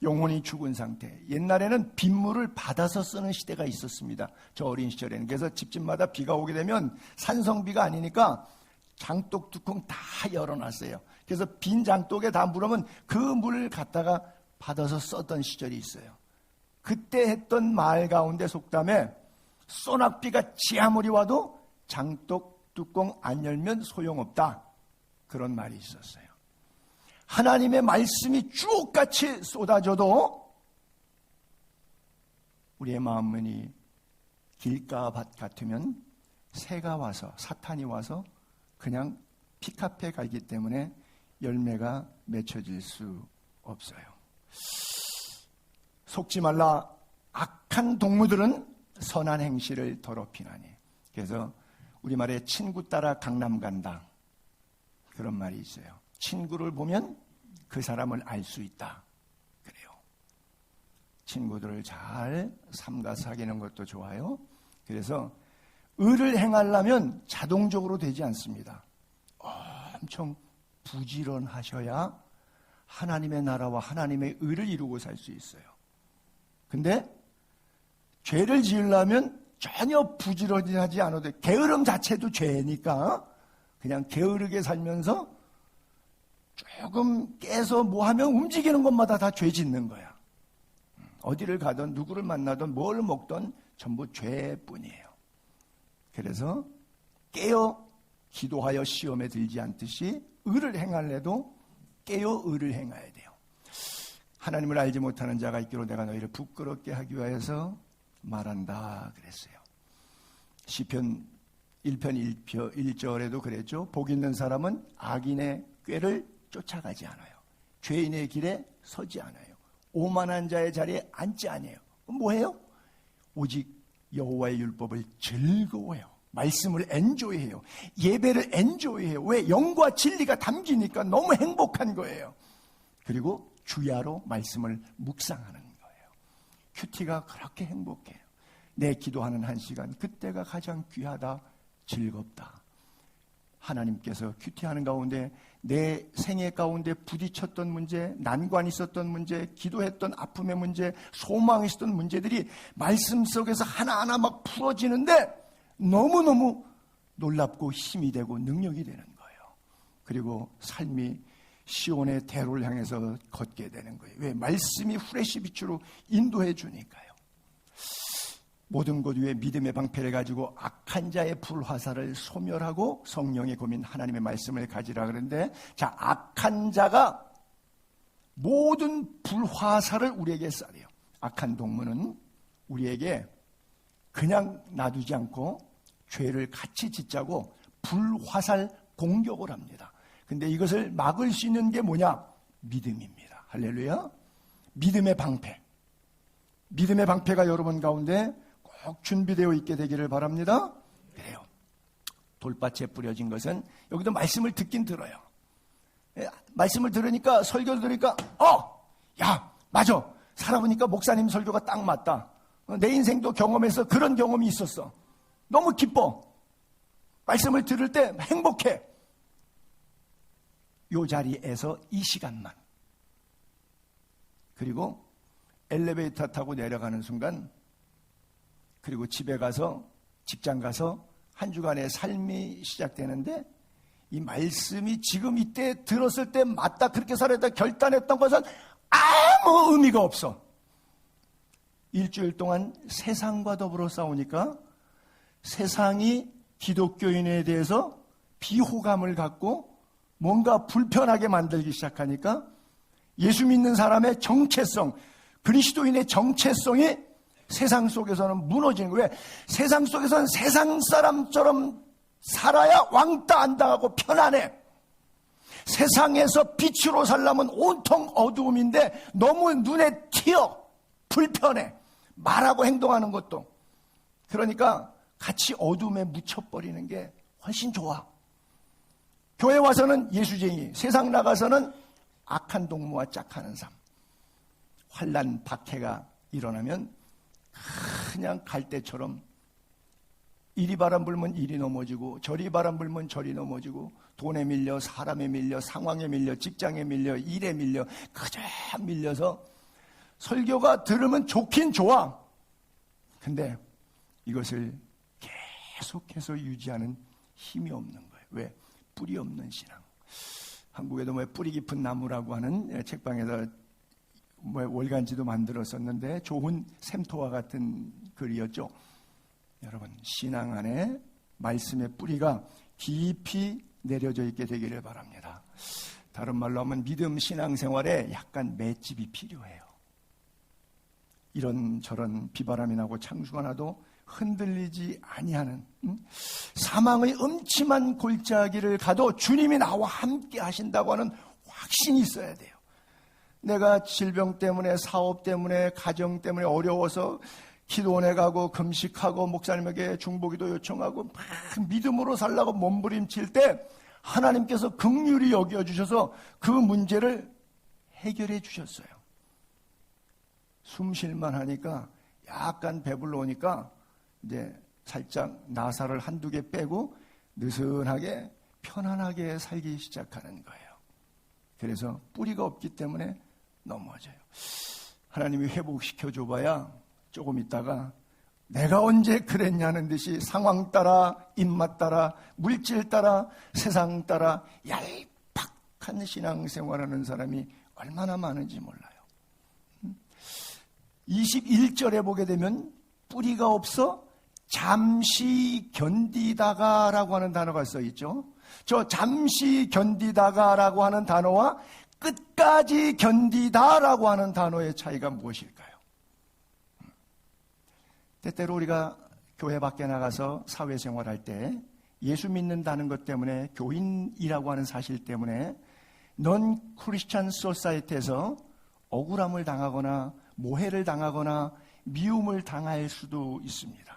영혼이 죽은 상태. 옛날에는 빗물을 받아서 쓰는 시대가 있었습니다. 저 어린 시절에는. 그래서 집집마다 비가 오게 되면 산성비가 아니니까 장독 뚜껑 다 열어놨어요. 그래서 빈 장독에 다 물으면 그 물을 갖다가 받아서 썼던 시절이 있어요. 그때 했던 말 가운데 속담에 소낙비가 지아무리 와도 장독 뚜껑 안 열면 소용없다. 그런 말이 있었어요. 하나님의 말씀이 주옥같이 쏟아져도 우리의 마음문이 길가밭 같으면 새가 와서 사탄이 와서 그냥 픽업해 가기 때문에 열매가 맺혀질 수 없어요. 속지 말라. 악한 동무들은 선한 행실을 더럽히나니. 그래서 우리말에 친구 따라 강남 간다. 그런 말이 있어요. 친구를 보면 그 사람을 알 수 있다. 그래요. 친구들을 잘 삼가 사귀는 것도 좋아요. 그래서 의를 행하려면 자동적으로 되지 않습니다. 엄청 부지런하셔야 하나님의 나라와 하나님의 의를 이루고 살 수 있어요. 근데 죄를 지으려면 전혀 부지런하지 않아도 돼. 게으름 자체도 죄니까 그냥 게으르게 살면서 조금 깨서 뭐 하면 움직이는 것마다 다 죄 짓는 거야. 어디를 가든 누구를 만나든 뭘 먹든 전부 죄뿐이에요. 그래서 깨어 기도하여 시험에 들지 않듯이 의를 행할래도 깨어 의를 행해야 돼요. 하나님을 알지 못하는 자가 있기로 내가 너희를 부끄럽게 하기 위해서 말한다 그랬어요. 시편 1편 1절에도 그랬죠. 복 있는 사람은 악인의 꾀를 쫓아가지 않아요. 죄인의 길에 서지 않아요. 오만한 자의 자리에 앉지 않아요. 뭐해요? 오직 여호와의 율법을 즐거워해요. 말씀을 엔조이해요. 예배를 엔조이해요. 왜? 영과 진리가 담기니까 너무 행복한 거예요. 그리고 주야로 말씀을 묵상하는 거예요. 큐티가 그렇게 행복해요. 내 기도하는 한 시간, 그때가 가장 귀하다, 즐겁다. 하나님께서 큐티하는 가운데 내 생애 가운데 부딪혔던 문제, 난관이 있었던 문제, 기도했던 아픔의 문제, 소망이 있었던 문제들이 말씀 속에서 하나하나 막 풀어지는데 너무너무 놀랍고 힘이 되고 능력이 되는 거예요. 그리고 삶이 시온의 대로를 향해서 걷게 되는 거예요. 왜? 말씀이 후레쉬 빛으로 인도해 주니까요. 모든 것 위에 믿음의 방패를 가지고 악한 자의 불화살을 소멸하고 성령의 고민 하나님의 말씀을 가지라 그러는데, 자, 악한 자가 모든 불화살을 우리에게 쏴요. 악한 동무는 우리에게 그냥 놔두지 않고 죄를 같이 짓자고 불화살 공격을 합니다. 근데 이것을 막을 수 있는 게 뭐냐? 믿음입니다. 할렐루야. 믿음의 방패. 믿음의 방패가 여러분 가운데 꼭 준비되어 있게 되기를 바랍니다. 그래요. 돌밭에 뿌려진 것은 여기도 말씀을 듣긴 들어요. 말씀을 들으니까, 설교를 들으니까 야 맞아, 살아보니까 목사님 설교가 딱 맞다. 내 인생도 경험해서 그런 경험이 있었어. 너무 기뻐. 말씀을 들을 때 행복해. 이 자리에서 이 시간만. 그리고 엘리베이터 타고 내려가는 순간, 그리고 집에 가서, 직장 가서 한 주간의 삶이 시작되는데, 이 말씀이 지금 이때 들었을 때 맞다, 그렇게 살아야 결단했던 것은 아무 의미가 없어. 일주일 동안 세상과 더불어 싸우니까 세상이 기독교인에 대해서 비호감을 갖고 뭔가 불편하게 만들기 시작하니까 예수 믿는 사람의 정체성, 그리스도인의 정체성이 세상 속에서는 무너지는 거예요. 왜? 세상 속에서는 세상 사람처럼 살아야 왕따 안 당하고 편안해. 세상에서 빛으로 살려면 온통 어두움인데 너무 눈에 튀어. 불편해. 말하고 행동하는 것도. 그러니까 같이 어둠에 묻혀버리는 게 훨씬 좋아. 교회 와서는 예수쟁이, 세상 나가서는 악한 동무와 짝하는 삶. 환난, 박해가 일어나면 그냥 갈대처럼 이리 바람 불면 이리 넘어지고 저리 바람 불면 저리 넘어지고 돈에 밀려, 사람에 밀려, 상황에 밀려, 직장에 밀려, 일에 밀려, 그저 밀려서 설교가 들으면 좋긴 좋아. 근데 이것을 계속해서 유지하는 힘이 없는 거예요. 왜? 뿌리 없는 신앙. 한국에도 뿌리 깊은 나무라고 하는 책방에서 월간지도 만들었었는데 좋은 샘토와 같은 글이었죠. 여러분, 신앙 안에 말씀의 뿌리가 깊이 내려져 있게 되기를 바랍니다. 다른 말로 하면 믿음 신앙생활에 약간 맷집이 필요해요. 이런저런 비바람이 나고 창수가 나도 흔들리지 아니하는, 사망의 음침한 골짜기를 가도 주님이 나와 함께 하신다고 하는 확신이 있어야 돼요. 내가 질병 때문에, 사업 때문에, 가정 때문에 어려워서 기도원에 가고 금식하고 목사님에게 중보기도 요청하고 막 믿음으로 살라고 몸부림칠 때 하나님께서 긍휼히 여겨주셔서 그 문제를 해결해 주셨어요. 숨 쉴만 하니까 약간 배불러 오니까 이제 살짝 나사를 한두 개 빼고 느슨하게 편안하게 살기 시작하는 거예요. 그래서 뿌리가 없기 때문에 넘어져요. 하나님이 회복시켜줘봐야 조금 있다가 내가 언제 그랬냐는 듯이 상황 따라, 입맛 따라, 물질 따라, 세상 따라 얄팍한 신앙생활하는 사람이 얼마나 많은지 몰라요. 21절에 보게 되면 뿌리가 없어 잠시 견디다가 라고 하는 단어가 써있죠. 저 잠시 견디다가 라고 하는 단어와 끝까지 견디다 라고 하는 단어의 차이가 무엇일까요? 때때로 우리가 교회 밖에 나가서 사회생활할 때 예수 믿는다는 것 때문에, 교인이라고 하는 사실 때문에 넌 크리스찬 소사이티에서 억울함을 당하거나 모해를 당하거나 미움을 당할 수도 있습니다.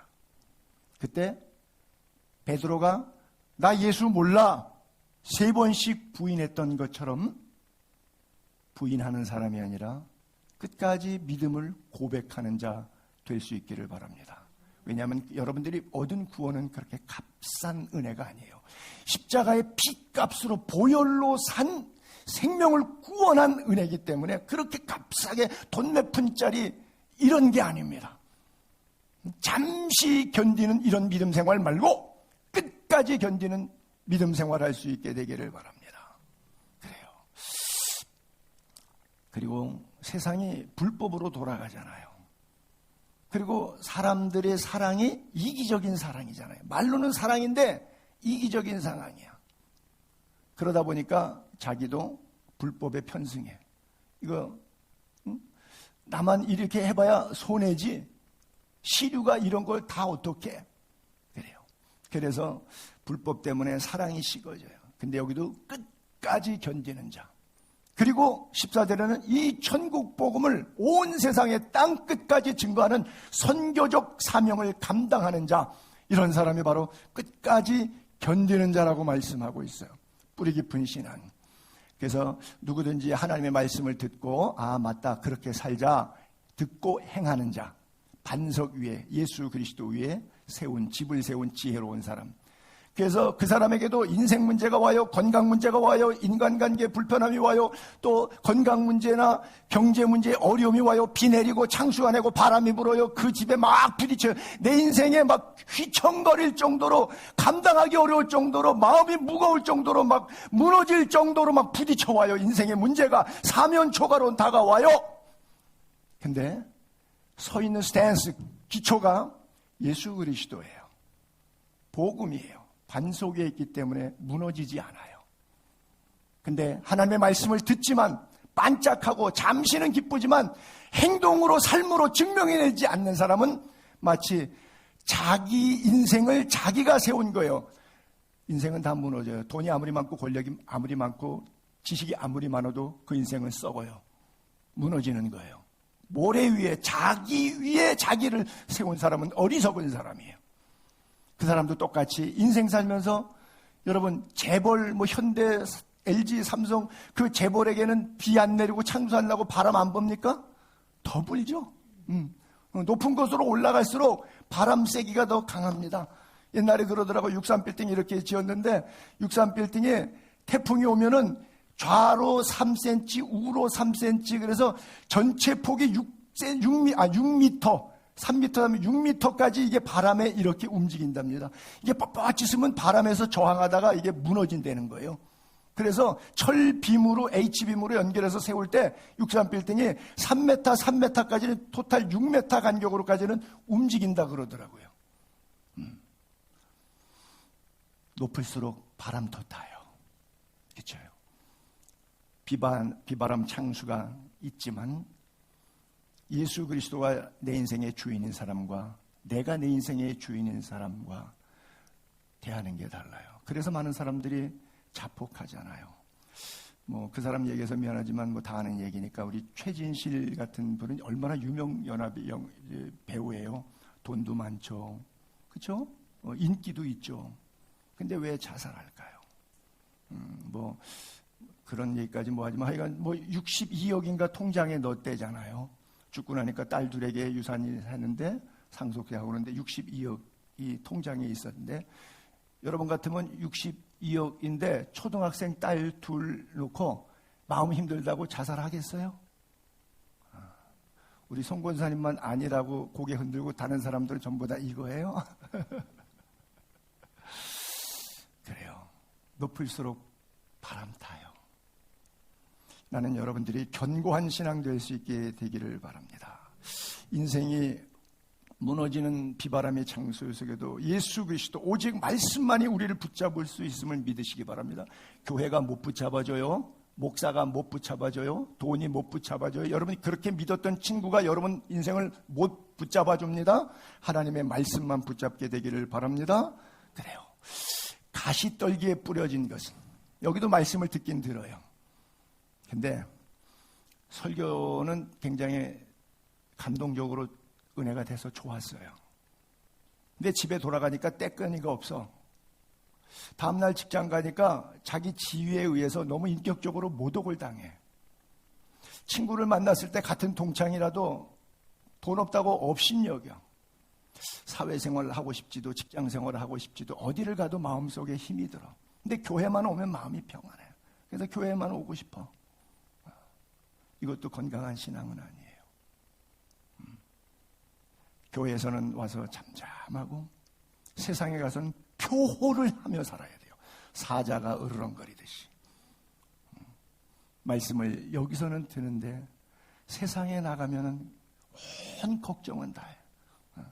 그때 베드로가 나 예수 몰라 3번씩 부인했던 것처럼 부인하는 사람이 아니라 끝까지 믿음을 고백하는 자 될 수 있기를 바랍니다. 왜냐하면 여러분들이 얻은 구원은 그렇게 값싼 은혜가 아니에요. 십자가의 피값으로 보혈로 산 생명을 구원한 은혜이기 때문에 그렇게 값싸게 돈 몇 푼짜리 이런 게 아닙니다. 잠시 견디는 이런 믿음 생활 말고 끝까지 견디는 믿음 생활할 수 있게 되기를 바랍니다. 그래요. 그리고 세상이 불법으로 돌아가잖아요. 그리고 사람들의 사랑이 이기적인 사랑이잖아요. 말로는 사랑인데 이기적인 상황이야. 그러다 보니까 자기도 불법에 편승해. 이거 나만 이렇게 해봐야 손해지 시류가 이런 걸 다 어떻게 그래요. 그래서 불법 때문에 사랑이 식어져요. 근데 여기도 끝까지 견디는 자, 그리고 14절에는 이 천국 복음을 온 세상의 땅 끝까지 증거하는 선교적 사명을 감당하는 자, 이런 사람이 바로 끝까지 견디는 자라고 말씀하고 있어요. 뿌리 깊은 신앙. 그래서 누구든지 하나님의 말씀을 듣고 아 맞다 그렇게 살자 듣고 행하는 자, 반석 위에 예수 그리스도 위에 세운 집을 세운 지혜로운 사람. 그래서 그 사람에게도 인생 문제가 와요. 건강 문제가 와요. 인간관계 불편함이 와요. 또 건강 문제나 경제 문제에 어려움이 와요. 비 내리고 창수가 내고 바람이 불어요. 그 집에 막 부딪혀요. 내 인생에 막 휘청거릴 정도로, 감당하기 어려울 정도로, 마음이 무거울 정도로, 막 무너질 정도로 막 부딪혀 와요. 인생의 문제가 사면초가로 다가와요. 근데 서 있는 스탠스, 기초가 예수 그리스도예요. 복음이에요. 반석 위에 있기 때문에 무너지지 않아요. 근데 하나님의 말씀을 듣지만 반짝하고 잠시는 기쁘지만 행동으로 삶으로 증명해내지 않는 사람은 마치 자기 인생을 자기가 세운 거예요. 인생은 다 무너져요. 돈이 아무리 많고 권력이 아무리 많고 지식이 아무리 많아도 그 인생은 썩어요. 무너지는 거예요. 모래 위에 자기를 세운 사람은 어리석은 사람이에요. 그 사람도 똑같이 인생 살면서 여러분, 재벌, 현대, LG, 삼성, 그 재벌에게는 비 안 내리고 창수 안 나고 바람 안 붑니까? 더 불죠. 높은 곳으로 올라갈수록 바람 세기가 더 강합니다. 옛날에 그러더라고. 63빌딩 이렇게 지었는데 63빌딩에 태풍이 오면은 좌로 3cm, 우로 3cm, 그래서 전체 폭이 6m, 3m 하면 6m까지 이게 바람에 이렇게 움직인답니다. 이게 뻣뻣이 쓰면 바람에서 저항하다가 이게 무너진다는 거예요. 그래서 철빔으로, H빔으로 연결해서 세울 때 63빌딩이 3m, 3m까지는 토탈 6m 간격으로까지는 움직인다 그러더라고요. 높을수록 바람 더 타요. 그렇죠? 비바람 창수가 있지만 예수 그리스도가 내 인생의 주인인 사람과 내가 내 인생의 주인인 사람과 대하는 게 달라요. 그래서 많은 사람들이 자폭하잖아요. 그 사람 얘기해서 미안하지만 다 아는 얘기니까 우리 최진실 같은 분은 얼마나 유명 연합의 배우예요. 돈도 많죠. 그렇죠? 인기도 있죠. 근데 왜 자살할까요? 그런 얘기까지 하지만 하여간 62억인가 통장에 넣었대잖아요. 죽고 나니까 딸 둘에게 유산을 했는데 상속세하고 그러는데 62억이 통장에 있었는데 여러분 같으면 62억인데 초등학생 딸 둘 놓고 마음 힘들다고 자살하겠어요? 우리 송 권사님만 아니라고 고개 흔들고 다른 사람들은 전부 다 이거예요? 그래요. 높을수록 바람 타요. 나는 여러분들이 견고한 신앙 될 수 있게 되기를 바랍니다. 인생이 무너지는 비바람의 창수 속에도 예수 그리스도 오직 말씀만이 우리를 붙잡을 수 있음을 믿으시기 바랍니다. 교회가 못 붙잡아줘요. 목사가 못 붙잡아줘요. 돈이 못 붙잡아줘요. 여러분이 그렇게 믿었던 친구가 여러분 인생을 못 붙잡아줍니다. 하나님의 말씀만 붙잡게 되기를 바랍니다. 그래요. 가시떨기에 뿌려진 것은 여기도 말씀을 듣긴 들어요. 근데 설교는 굉장히 감동적으로 은혜가 돼서 좋았어요. 근데 집에 돌아가니까 떼꺼니가 없어. 다음날 직장 가니까 자기 지위에 의해서 너무 인격적으로 모독을 당해. 친구를 만났을 때 같은 동창이라도 돈 없다고 업신여겨. 사회생활을 하고 싶지도 직장생활을 하고 싶지도 어디를 가도 마음속에 힘이 들어. 근데 교회만 오면 마음이 평안해. 그래서 교회만 오고 싶어. 이것도 건강한 신앙은 아니에요. 교회에서는 와서 잠잠하고 세상에 가서는 표호를 하며 살아야 돼요. 사자가 으르렁거리듯이. 말씀을 여기서는 드는데 세상에 나가면은 온 걱정은 다 해요.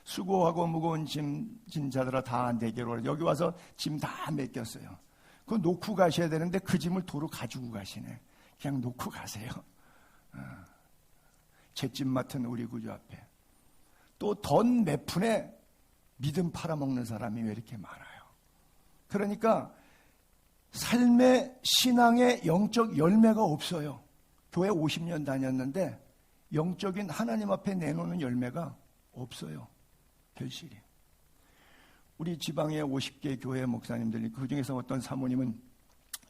수고하고 무거운 짐 진 자들아 다 내게로 오라. 여기 와서 짐 다 맡겼어요. 그거 놓고 가셔야 되는데 그 짐을 도로 가지고 가시네. 그냥 놓고 가세요. 잿짐 맡은 우리 구주 앞에 또 돈 몇 푼에 믿음 팔아먹는 사람이 왜 이렇게 많아요? 그러니까 삶의 신앙의 영적 열매가 없어요. 교회 50년 다녔는데 영적인 하나님 앞에 내놓는 열매가 없어요. 결실이. 우리 지방의 50개 교회 목사님들이 그중에서 어떤 사모님은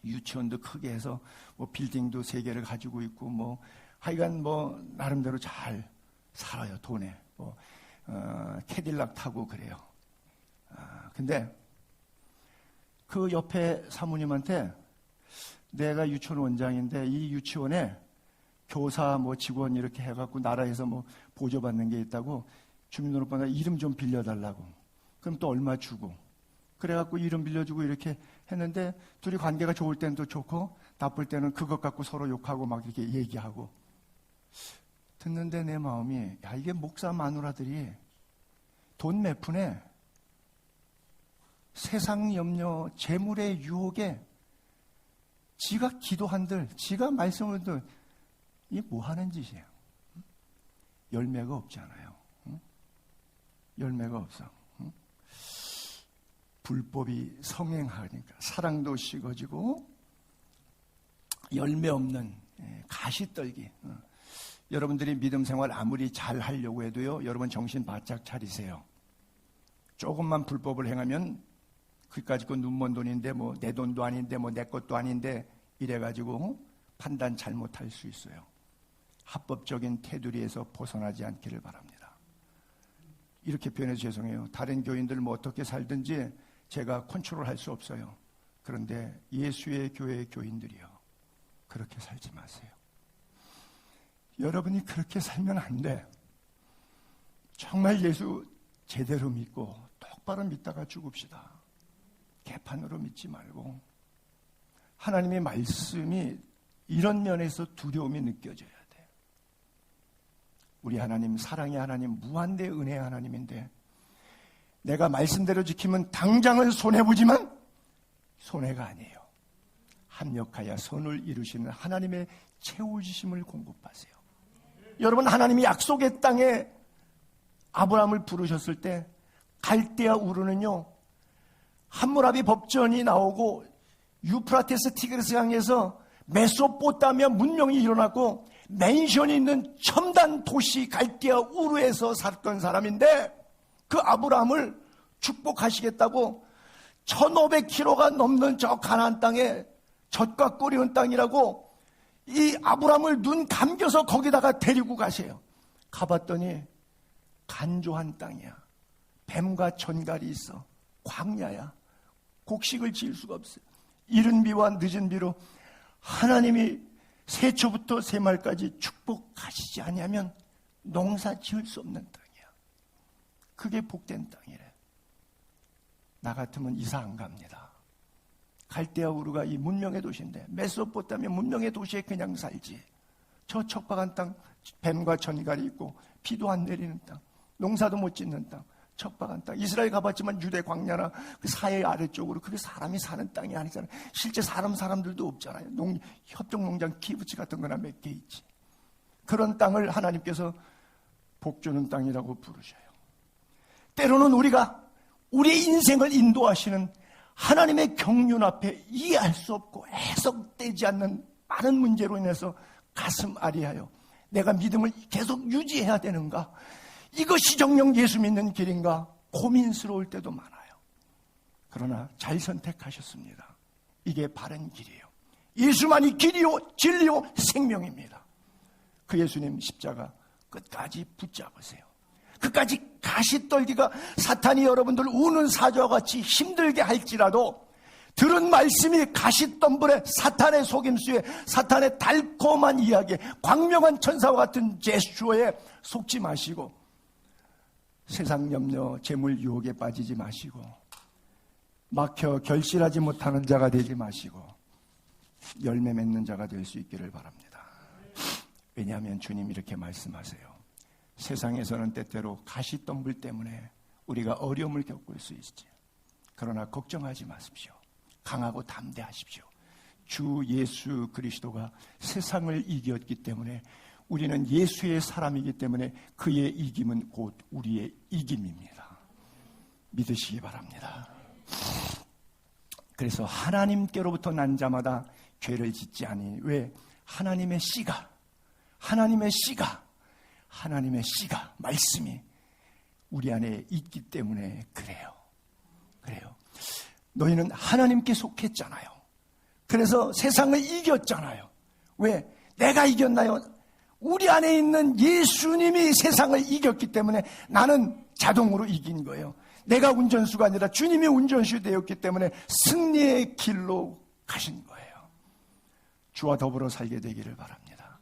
유치원도 크게 해서 빌딩도 3개를 가지고 있고 하여간 나름대로 잘 살아요. 돈에 캐딜락 타고 그래요. 근데 그 옆에 사모님한테 내가 유치원 원장인데 이 유치원에 교사 직원 이렇게 해갖고 나라에서 보조받는 게 있다고 주민등록번호 이름 좀 빌려달라고. 그럼 또 얼마 주고. 그래갖고 이름 빌려주고 이렇게 했는데 둘이 관계가 좋을 때는 또 좋고 나쁠 때는 그것 갖고 서로 욕하고 막 이렇게 얘기하고. 듣는데 내 마음이 이게 목사 마누라들이 돈 몇 푼에 세상 염려, 재물의 유혹에 지가 기도한들, 지가 말씀을들 이게 뭐 하는 짓이에요? 열매가 없잖아요. 열매가 없어. 불법이 성행하니까 사랑도 식어지고 열매 없는 가시떨기. 여러분들이 믿음 생활 아무리 잘 하려고 해도요, 여러분 정신 바짝 차리세요. 조금만 불법을 행하면 그까짓 거 눈먼 돈인데 뭐 내 돈도 아닌데 뭐 내 것도 아닌데 이래가지고 판단 잘못할 수 있어요. 합법적인 테두리에서 벗어나지 않기를 바랍니다. 이렇게 표현해서 죄송해요. 다른 교인들 뭐 어떻게 살든지 제가 컨트롤할 수 없어요. 그런데 예수의 교회 교인들이요, 그렇게 살지 마세요. 여러분이 그렇게 살면 안 돼. 정말 예수 제대로 믿고 똑바로 믿다가 죽읍시다. 개판으로 믿지 말고. 하나님의 말씀이 이런 면에서 두려움이 느껴져야 돼. 우리 하나님, 사랑의 하나님, 무한대 은혜의 하나님인데 내가 말씀대로 지키면 당장은 손해보지만 손해가 아니에요. 합력하여 선을 이루시는 하나님의 채워주심을 공급하세요. 여러분, 하나님이 약속의 땅에 아브라함을 부르셨을 때 갈대아 우르는요, 함무라비 법전이 나오고 유프라테스 티그리스 강에서 메소포타미아 문명이 일어났고 맨션이 있는 첨단 도시 갈대아 우르에서 살던 사람인데 그 아브라함을 축복하시겠다고 1500km가 넘는 저 가나안 땅에 젖과 꿀이 흐른 땅이라고 이 아브라함을 눈 감겨서 거기다가 데리고 가세요. 가봤더니 간조한 땅이야. 뱀과 전갈이 있어. 광야야. 곡식을 지을 수가 없어요. 이른 비와 늦은 비로 하나님이 새초부터 새말까지 축복하시지 않으면 농사 지을 수 없는 땅이야. 그게 복된 땅이래. 나 같으면 이사 안 갑니다. 갈대아 우르가 이 문명의 도시인데 메소포타미아 문명의 도시에 그냥 살지. 저 척박한 땅, 뱀과 전갈이 있고 비도 안 내리는 땅, 농사도 못 짓는 땅, 척박한 땅. 이스라엘 가봤지만 유대 광야나 그 사해 아래쪽으로 그게 사람이 사는 땅이 아니잖아요. 실제 사람들도 없잖아요. 협동농장 키부치 같은 거나 몇 개 있지. 그런 땅을 하나님께서 복 주는 땅이라고 부르셔요. 때로는 우리가 우리의 인생을 인도하시는 하나님의 경륜 앞에 이해할 수 없고 해석되지 않는 많은 문제로 인해서 가슴 아리하여 내가 믿음을 계속 유지해야 되는가? 이것이 정녕 예수 믿는 길인가? 고민스러울 때도 많아요. 그러나 잘 선택하셨습니다. 이게 바른 길이에요. 예수만이 길이요 진리요 생명입니다. 그 예수님 십자가 끝까지 붙잡으세요. 끝까지 가시떨기가 사탄이 여러분들 우는 사자와 같이 힘들게 할지라도 들은 말씀이 가시덤불에 사탄의 속임수에 사탄의 달콤한 이야기에 광명한 천사와 같은 제스처에 속지 마시고 세상 염려, 재물 유혹에 빠지지 마시고 막혀 결실하지 못하는 자가 되지 마시고 열매 맺는 자가 될 수 있기를 바랍니다. 왜냐하면 주님 이렇게 말씀하세요. 세상에서는 때때로 가시덤불 때문에 우리가 어려움을 겪을 수 있지. 그러나 걱정하지 마십시오. 강하고 담대하십시오. 주 예수 그리스도가 세상을 이겼기 때문에 우리는 예수의 사람이기 때문에 그의 이김은 곧 우리의 이김입니다. 믿으시기 바랍니다. 그래서 하나님께로부터 난 자마다 죄를 짓지 아니. 왜? 하나님의 씨가 말씀이 우리 안에 있기 때문에 그래요. 너희는 하나님께 속했잖아요. 그래서 세상을 이겼잖아요. 왜? 내가 이겼나요? 우리 안에 있는 예수님이 세상을 이겼기 때문에 나는 자동으로 이긴 거예요. 내가 운전수가 아니라 주님이 운전수 되었기 때문에 승리의 길로 가신 거예요. 주와 더불어 살게 되기를 바랍니다.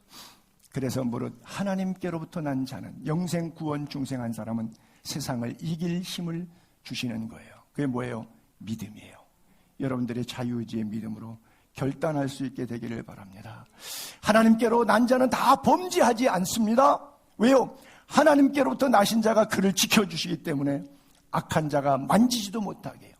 그래서 무릇 하나님께로부터 난 자는 영생 구원 중생한 사람은 세상을 이길 힘을 주시는 거예요. 그게 뭐예요? 믿음이에요. 여러분들의 자유의지의 믿음으로 결단할 수 있게 되기를 바랍니다. 하나님께로 난 자는 다 범죄하지 않습니다. 왜요? 하나님께로부터 나신 자가 그를 지켜주시기 때문에 악한 자가 만지지도 못하게 해요.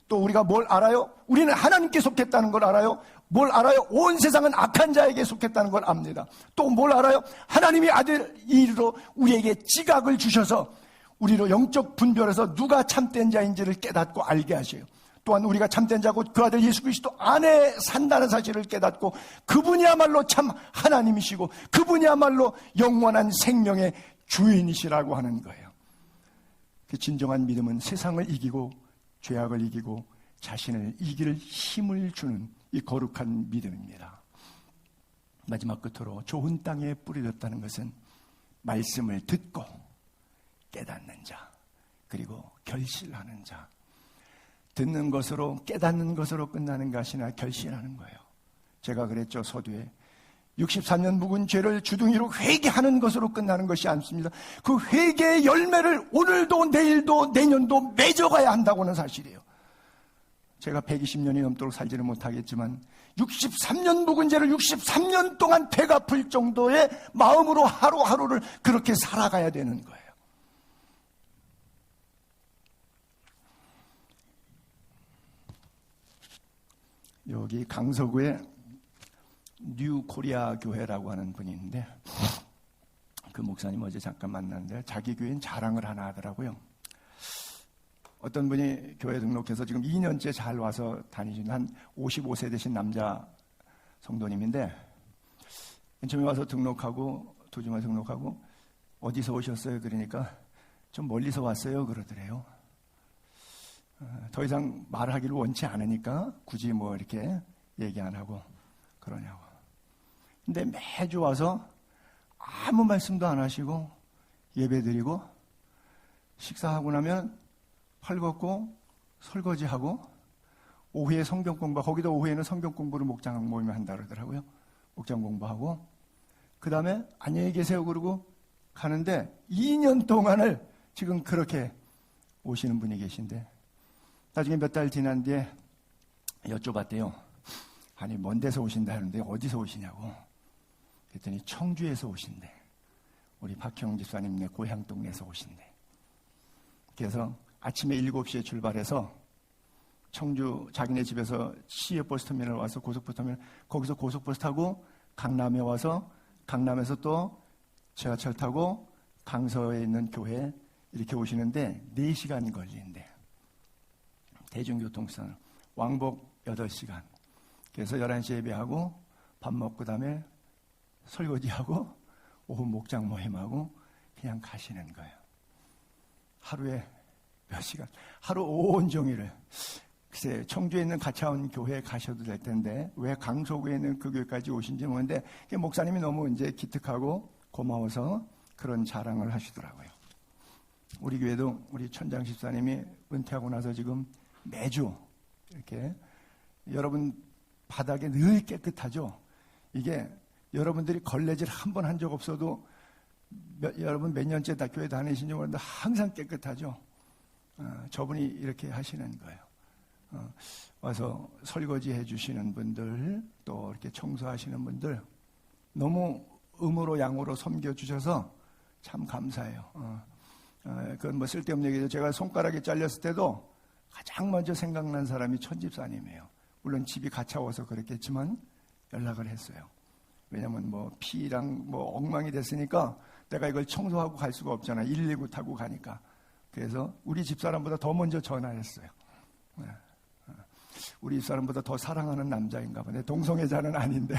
또 우리가 뭘 알아요? 우리는 하나님께 속했다는 걸 알아요. 뭘 알아요? 온 세상은 악한 자에게 속했다는 걸 압니다. 또 뭘 알아요? 하나님이 아들 이로 우리에게 지각을 주셔서 우리로 영적 분별해서 누가 참된 자인지를 깨닫고 알게 하셔요. 또한 우리가 참된 자고 그 아들 예수 그리스도 안에 산다는 사실을 깨닫고 그분이야말로 참 하나님이시고 그분이야말로 영원한 생명의 주인이시라고 하는 거예요. 그 진정한 믿음은 세상을 이기고 죄악을 이기고 자신을 이길 힘을 주는 이 거룩한 믿음입니다. 마지막 끝으로 좋은 땅에 뿌려졌다는 것은 말씀을 듣고 깨닫는 자, 그리고 결실하는 자. 듣는 것으로 깨닫는 것으로 끝나는 것이 아니라 결실하는 거예요. 제가 그랬죠, 서두에. 63년 묵은 죄를 주둥이로 회개하는 것으로 끝나는 것이 않습니다. 그 회개의 열매를 오늘도 내일도 내년도 맺어가야 한다고는 사실이에요. 제가 120년이 넘도록 살지는 못하겠지만 63년 묵은 죄를 63년 동안 되갚을 정도의 마음으로 하루하루를 그렇게 살아가야 되는 거예요. 여기 강서구에 뉴 코리아 교회라고 하는 분이 있는데 그 목사님 어제 잠깐 만났는데 자기 교회는 자랑을 하나 하더라고요. 어떤 분이 교회 등록해서 지금 2년째 잘 와서 다니시는 한 55세 되신 남자 성도님인데 맨 처음에 와서 등록하고 도중에 등록하고 어디서 오셨어요? 그러니까 좀 멀리서 왔어요 그러더래요. 더 이상 말하기를 원치 않으니까 굳이 뭐 이렇게 얘기 안 하고 그러냐고. 근데 매주 와서 아무 말씀도 안 하시고 예배드리고 식사하고 나면 팔 걷고 설거지하고 오후에 성경 공부, 거기도 오후에는 성경 공부를 목장 모임에 한다 그러더라고요. 목장 공부하고 그 다음에 안녕히 계세요 그러고 가는데 2년 동안을 지금 그렇게 오시는 분이 계신데 나중에 몇 달 지난 뒤에 여쭤봤대요. 아니 먼 데서 오신다 하는데 어디서 오시냐고. 그랬더니 청주에서 오신대. 우리 박형 집사님네 고향 동네에서 오신대. 그래서 아침에 7시에 출발해서 청주 자기네 집에서 시외버스터미널 와서 고속버스터미널 거기서 고속버스 타고 강남에 와서 강남에서 또 지하철 타고 강서에 있는 교회 이렇게 오시는데 4시간 걸리는데 대중교통수단 왕복 8시간. 그래서 11시에 예배하고 밥 먹고 그다음에 설거지하고 오후 목장 모임하고 그냥 가시는 거예요. 하루에 몇 시간, 하루 온종일을. 글쎄 청주에 있는 가차원 교회에 가셔도 될 텐데 왜 강서구에 있는 그 교회까지 오신지 모르는데 목사님이 너무 이제 기특하고 고마워서 그런 자랑을 하시더라고요. 우리 교회도 우리 천장 집사님이 은퇴하고 나서 지금 매주 이렇게 여러분 바닥에 늘 깨끗하죠. 이게 여러분들이 걸레질 한 번 한 적 없어도 여러분 몇 년째 다 교회 다니신지 모르는데 항상 깨끗하죠. 저분이 이렇게 하시는 거예요. 와서 설거지 해주시는 분들 또 이렇게 청소하시는 분들 너무 음으로 양으로 섬겨주셔서 참 감사해요. 그건 뭐 쓸데없는 얘기죠. 제가 손가락이 잘렸을 때도 가장 먼저 생각난 사람이 천집사님이에요. 물론 집이 가차워서 그랬겠지만 연락을 했어요. 왜냐면 뭐 피랑 뭐 엉망이 됐으니까 내가 이걸 청소하고 갈 수가 없잖아. 119 타고 가니까. 그래서 우리 집사람보다 더 먼저 전화했어요. 우리 집사람보다 더 사랑하는 남자인가 보네. 동성애자는 아닌데.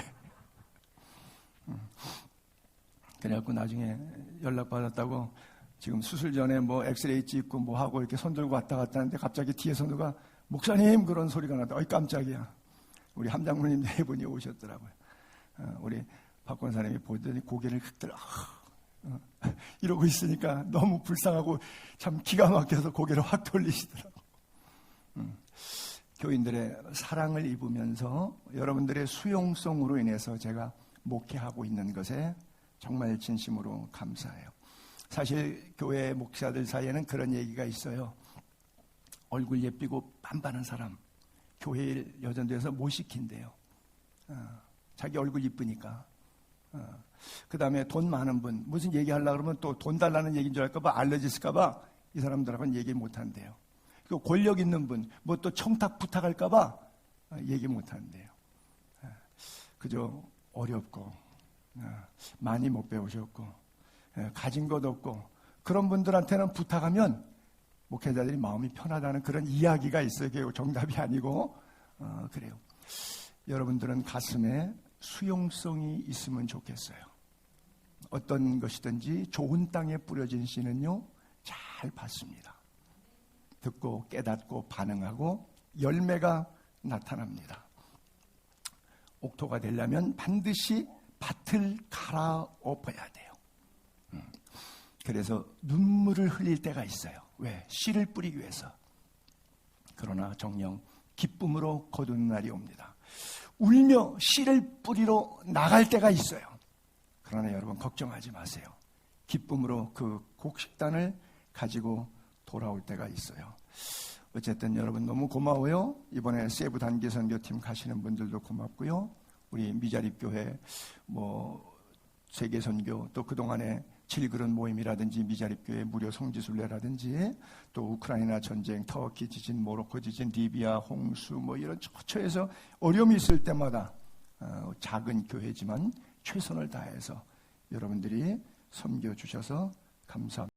그래갖고 나중에 연락받았다고 지금 수술 전에 뭐 엑스레이 찍고 뭐 하고 이렇게 손 들고 왔다 갔다 하는데 갑자기 뒤에서 누가 목사님 그런 소리가 나다. 어이 깜짝이야. 우리 함장로님 네 분이 오셨더라고요. 우리 박 권사님이 보더니 고개를 흑들어 이러고 있으니까 너무 불쌍하고 참 기가 막혀서 고개를 확 돌리시더라고요. 교인들의 사랑을 입으면서 여러분들의 수용성으로 인해서 제가 목회하고 있는 것에 정말 진심으로 감사해요. 사실 교회 목사들 사이에는 그런 얘기가 있어요. 얼굴 예쁘고 빤빤한 사람 교회 일 여전도에서 못 시킨대요. 자기 얼굴 이쁘니까. 그 다음에 돈 많은 분 무슨 얘기하려고 그러면 또 돈 달라는 얘기인 줄 알까봐 알러지 있을까봐 이 사람들하고는 얘기 못한대요. 그 권력 있는 분 뭐 또 청탁 부탁할까봐 얘기 못한대요. 그저 어렵고 많이 못 배우셨고 가진 것 없고 그런 분들한테는 부탁하면 목회자들이 마음이 편하다는 그런 이야기가 있어요. 그게 정답이 아니고 그래요. 여러분들은 가슴에 수용성이 있으면 좋겠어요. 어떤 것이든지 좋은 땅에 뿌려진 씨는요 잘 받습니다. 듣고 깨닫고 반응하고 열매가 나타납니다. 옥토가 되려면 반드시 밭을 갈아엎어야 돼요. 그래서 눈물을 흘릴 때가 있어요. 왜? 씨를 뿌리기 위해서. 그러나 정녕 기쁨으로 거두는 날이 옵니다. 울며 씨를 뿌리러 나갈 때가 있어요. 그러나 여러분 걱정하지 마세요. 기쁨으로 그 곡식단을 가지고 돌아올 때가 있어요. 어쨌든 여러분 너무 고마워요. 이번에 세부 단기 선교팀 가시는 분들도 고맙고요. 우리 미자립교회 세계 선교 또 그동안에 질그릇 모임이라든지 미자립교회 무료 성지순례라든지 또 우크라이나 전쟁, 터키 지진, 모로코 지진, 리비아 홍수 이런 처처에서 어려움이 있을 때마다 작은 교회지만 최선을 다해서 여러분들이 섬겨 주셔서 감사합니다.